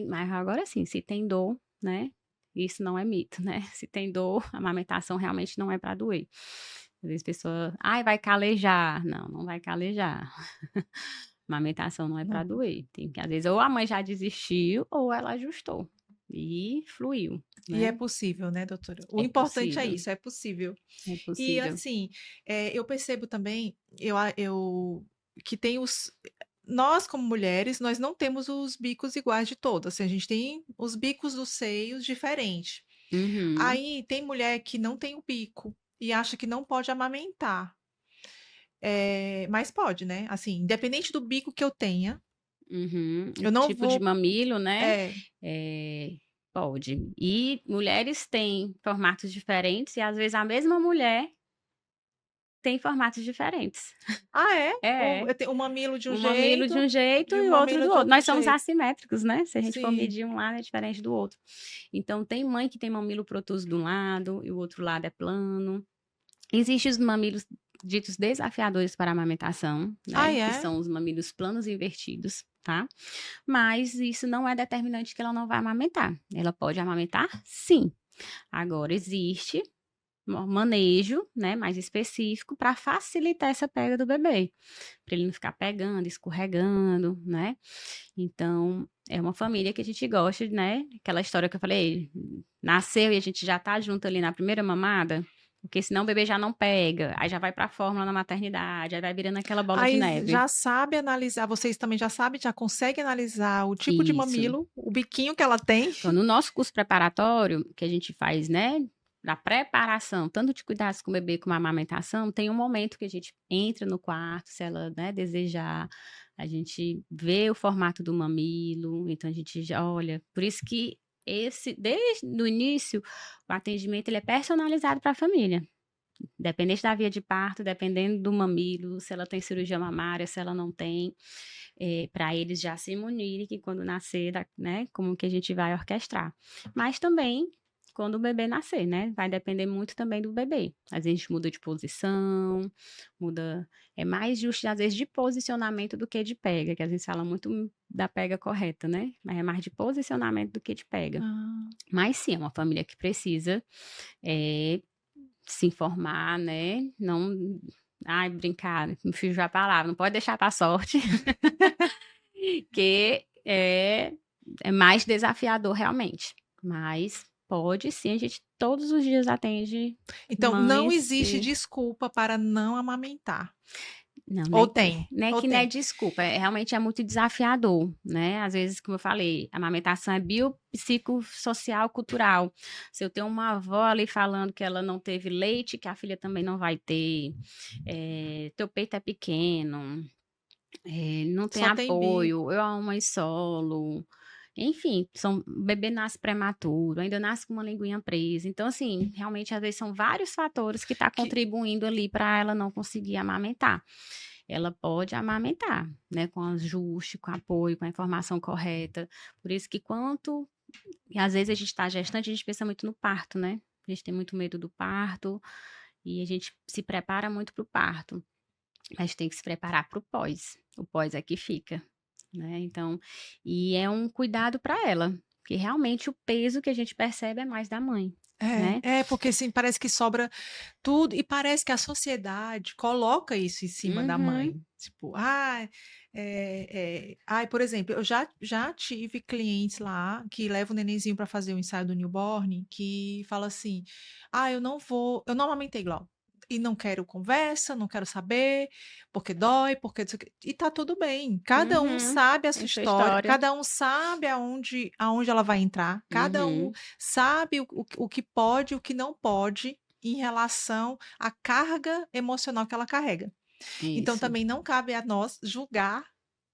mas agora sim, se tem dor, né, isso não é mito, né, se tem dor, a amamentação realmente não é para doer. Às vezes a pessoa: "Ai, vai calejar", não, não vai calejar. Amamentação não é para Não. doer, tem que às vezes ou a mãe já desistiu ou ela ajustou, e fluiu, E é né. possível, né, doutora? O É importante é possível, isso, é possível. é E possível. assim, eu percebo também, eu que tem os nós como mulheres, nós não temos os bicos iguais de todas, assim, a gente tem os bicos dos seios diferente. Uhum, Aí tem mulher que não tem o bico e acha que não pode amamentar, mas pode, né, assim, independente do bico que eu tenha, uhum. O eu não tipo de vou mamilo, né, é. pode. E mulheres têm formatos diferentes e às vezes a mesma mulher tem formatos diferentes. Ah, é? É, Eu tenho o mamilo de um um mamilo de jeito um jeito e o e o outro mamilo do de outro. outro Nós somos jeito. assimétricos, né, se a gente for Sim. medir um lado é diferente do outro. Então tem mãe que tem mamilo protuso de um lado e o outro lado é plano. Existem os mamilos ditos desafiadores para a amamentação, Ah, né, que é? são os mamilos planos e invertidos, tá. Mas isso não é determinante que ela não vai amamentar. Ela pode amamentar sim. Agora existe manejo, né, mais específico para facilitar essa pega do bebê, para ele não ficar pegando, escorregando, né. Então, é uma família que a gente gosta, né, aquela história que eu falei, nasceu e a gente já tá junto ali na primeira mamada, porque senão o bebê já não pega, aí já vai pra fórmula na maternidade, aí vai virando aquela bola de Aí neve. já sabe analisar, vocês também já sabem, já conseguem analisar o tipo de Isso. mamilo, o biquinho que ela tem. Então, no nosso curso preparatório, que a gente faz, né, da preparação, tanto de cuidados com o bebê como a amamentação, tem um momento que a gente entra no quarto, se ela, né, desejar, a gente vê o formato do mamilo, então a gente já olha, por isso que desde o início, o atendimento ele é personalizado para a família. Dependente da via de parto, dependendo do mamilo, se ela tem cirurgia mamária, se ela não tem, para eles já se munirem que quando nascer, né, como que a gente vai orquestrar. Mas também quando o bebê nascer, né? Vai depender muito também do bebê. Às vezes a gente muda de posição, muda. É mais justo, às vezes, de posicionamento do que de pega, que às vezes fala muito da pega correta, né? Mas é mais de posicionamento do que de pega. Ah, Mas sim, é uma família que precisa eh, se informar, né? Não. Ai, brincar, me fugiu a palavra, não pode deixar para sorte, que é mais desafiador realmente. Mas pode sim, a gente todos os dias atende então não mães existe e desculpa para não amamentar. não, Ou tem? não é Ou que não é tem? desculpa, realmente é muito desafiador, né? Às vezes, como eu falei, a amamentação é biopsicossocial cultural. Se eu tenho uma avó ali falando que ela não teve leite, que a filha também não vai ter, teu peito é pequeno, não tem Só tem bico. apoio, eu amo mãe solo, enfim, o bebê nasce prematuro, ainda nasce com uma linguinha presa. Então, assim, realmente, às vezes, são vários fatores que estão Que contribuindo ali para ela não conseguir amamentar. Ela pode amamentar, né, com ajuste, com apoio, com a informação correta. Por isso que e às vezes a gente está gestante, a gente pensa muito no parto, né? A gente tem muito medo do parto e a gente se prepara muito para o parto. Mas tem que se preparar para o pós. O pós é que fica, né? Então, e é um cuidado para ela, porque realmente o peso que a gente percebe é mais da mãe, né? porque assim, parece que sobra tudo e parece que a sociedade coloca isso em cima da Uhum, mãe. Tipo, ai, por exemplo, eu já tive clientes lá que levam o nenenzinho para fazer o ensaio do newborn, que fala assim: "Ah, eu não amamentei igual. E não quero conversa, não quero saber, porque dói, porque não sei o quê." E tá tudo bem. Cada um uhum. sabe a sua Essa história, história. cada um sabe aonde ela vai entrar, cada um Uhum, sabe o que pode, o que não pode em relação à carga emocional que ela carrega. Então isso, também não cabe a nós julgar,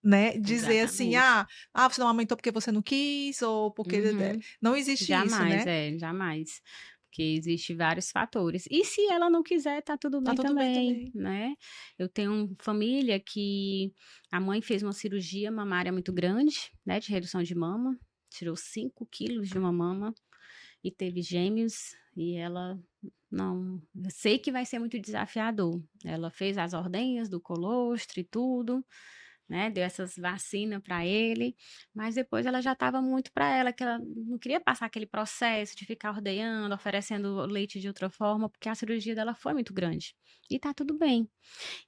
né, dizer assim: exatamente. "Ah, você não aumentou porque você não quis", ou porque Uhum. não existe isso, Jamais, né. jamais. Porque existe vários fatores. E se ela não quiser, tá tudo Tá bem tudo bem também, também. né? Eu tenho família que a mãe fez uma cirurgia mamária muito grande, né, de redução de mama, tirou 5 quilos de uma mama e teve gêmeos, e ela não, eu sei que vai ser muito desafiador. Ela fez as ordenhas do colostro e tudo, né, deu essas vacinas para ele, mas depois ela já estava muito para ela, que ela não queria passar aquele processo de ficar ordenhando, oferecendo leite de outra forma, porque a cirurgia dela foi muito grande. E tá tudo bem.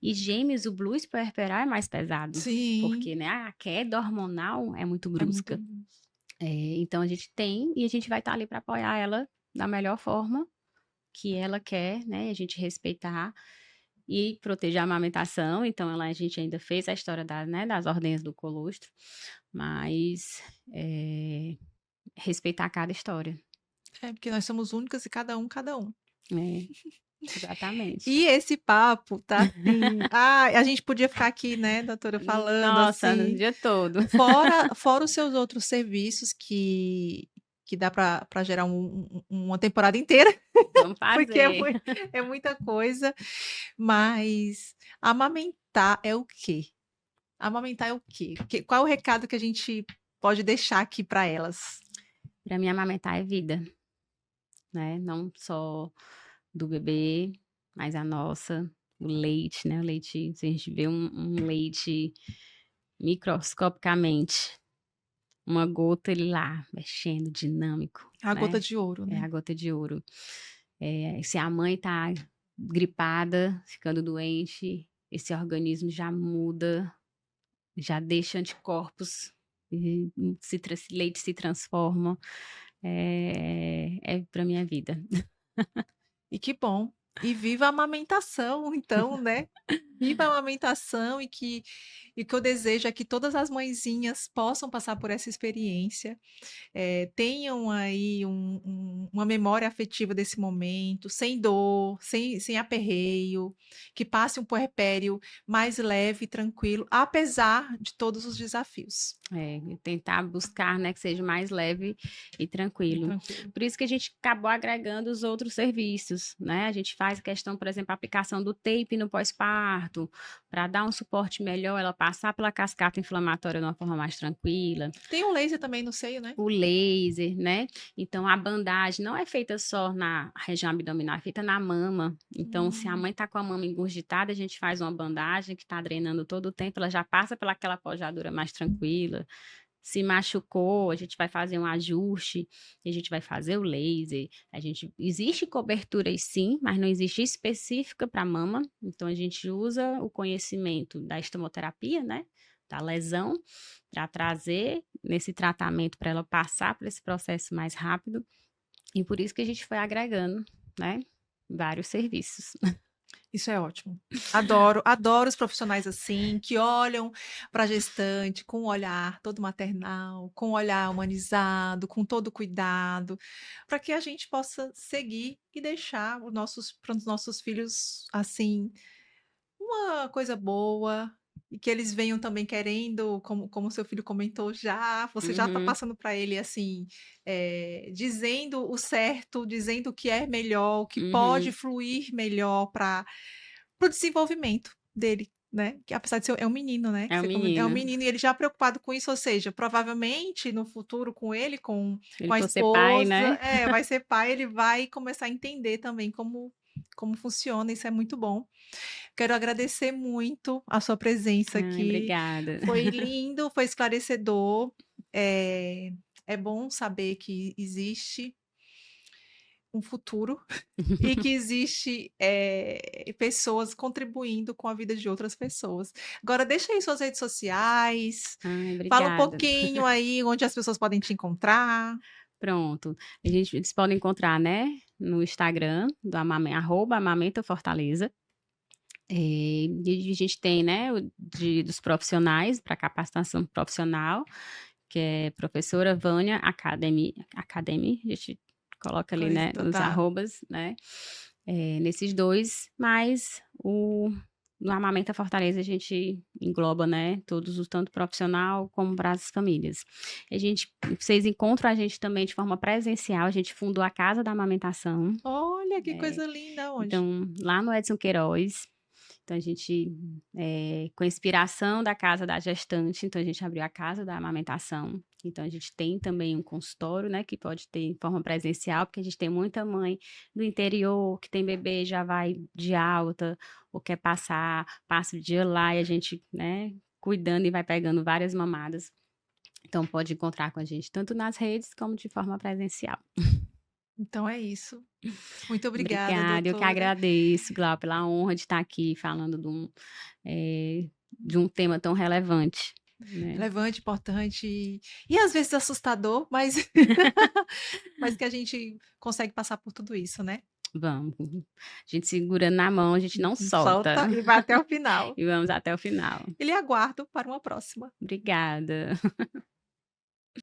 E gêmeos, o blues puerperal é mais pesado, Sim, porque, né, a queda hormonal é muito é muito brusca. Então a gente tem e a gente vai estar ali para apoiar ela da melhor forma que ela quer, né, a gente respeitar e proteger a amamentação. Então a gente ainda fez a história né, das ordenhas do colostro, mas respeitar cada história. porque nós somos únicas e cada um. É, exatamente. E esse papo tá assim, a gente podia ficar aqui, né, doutora, falando Nossa, o assim, dia todo. fora os seus outros serviços que dá para gerar uma temporada inteira, Vamos porque fazer. é muita coisa, mas amamentar é o quê? Amamentar é o quê? Qual é o recado que a gente pode deixar aqui para elas? Para mim, amamentar é vida, né? Não só do bebê, mas a nossa, o leite, né? O leite, se a gente vê um leite microscopicamente, uma gota ele lá, mexendo, dinâmico, A gota né? de ouro, É né? a gota de ouro. Se a mãe tá gripada, ficando doente, esse organismo já muda, já deixa anticorpos, e esse leite se transforma. É para minha vida. E que bom. E viva a amamentação, então, né? Viva a amamentação e o que eu desejo é que todas as mãezinhas possam passar por essa experiência, tenham aí uma memória afetiva desse momento, sem dor, sem aperreio, que passe um puerpério mais leve e tranquilo, apesar de todos os desafios. E tentar buscar, né, que seja mais leve e E tranquilo. tranquilo. Por isso que a gente acabou agregando os outros serviços, né? A gente faz a questão, por exemplo, a aplicação do tape no pós-parto, parto, para dar um suporte melhor, ela passar pela cascata inflamatória de uma forma mais tranquila. Tem um laser também no seio, né? O laser, né? Então, a bandagem não é feita só na região abdominal, é feita na mama. Então, se a mãe tá com a mama engurgitada, a gente faz uma bandagem que tá drenando todo o tempo, ela já passa pelaquela pojadura mais tranquila. Se machucou, a gente vai fazer um ajuste, a gente vai fazer o laser. Existe coberturas sim, mas não existe específica para mama. Então, a gente usa o conhecimento da estomoterapia, né? Da lesão, para trazer nesse tratamento para ela passar por esse processo mais rápido. E por isso que a gente foi agregando, né? Vários serviços. Isso é ótimo. Adoro, adoro os profissionais assim, que olham para a gestante com um olhar todo maternal, com um olhar humanizado, com todo cuidado, para que a gente possa seguir e deixar para os nossos filhos assim uma coisa boa e que eles venham também querendo, como seu filho comentou já, você já está Uhum, passando para ele assim, dizendo o certo, dizendo o que é melhor, o que pode uhum. fluir melhor para o desenvolvimento dele, né, que apesar de ser é um menino, né, que É o você é um menino. menino e ele já preocupado com isso, ou seja, provavelmente no futuro com ele, Se ele com a for ser pai, esposa né? vai ser pai, ele vai começar a entender também como funciona, isso é muito bom. Quero agradecer muito a sua presença Ai, aqui. obrigada. Foi lindo, foi esclarecedor. É bom saber que existe um futuro e que existe, pessoas contribuindo com a vida de outras pessoas. Agora deixa aí suas redes sociais, Ai, fala um obrigada. pouquinho aí onde as pessoas podem te encontrar. Pronto. Eles podem encontrar, né, no Instagram do @Amamenta Fortaleza. E a gente tem, né, dos profissionais para capacitação profissional, que é professora Vânia Academy, a gente coloca ali, Coisa né, tá nos tá. arrobas, né, nesses 2, mas no Amamenta Fortaleza a gente engloba, né, todos os tanto profissional como para as famílias. Vocês encontram a gente também de forma presencial, a gente fundou a Casa da Amamentação, Olha, que eh, coisa linda, onde? então lá no Edson Queiroz, então a gente, com inspiração da casa da gestante, então a gente abriu a casa da amamentação. Então a gente tem também um consultório, né, que pode ter em forma presencial, porque a gente tem muita mãe do interior que tem bebê, já vai de alta, ou quer passa o dia lá e a gente, né, cuidando e vai pegando várias mamadas. Então pode encontrar com a gente tanto nas redes como de forma presencial. Então é isso. Muito obrigada, Obrigada, eu que doutora. agradeço, Glau, pela honra de estar aqui falando de um tema tão relevante, né. Relevante, importante e às vezes assustador, mas mas que a gente consegue passar por tudo isso, né. Vamos, a gente segura na mão, a gente não solta. Solta e vai até o final. E vamos até o final. E lhe aguardo para uma próxima. Obrigada.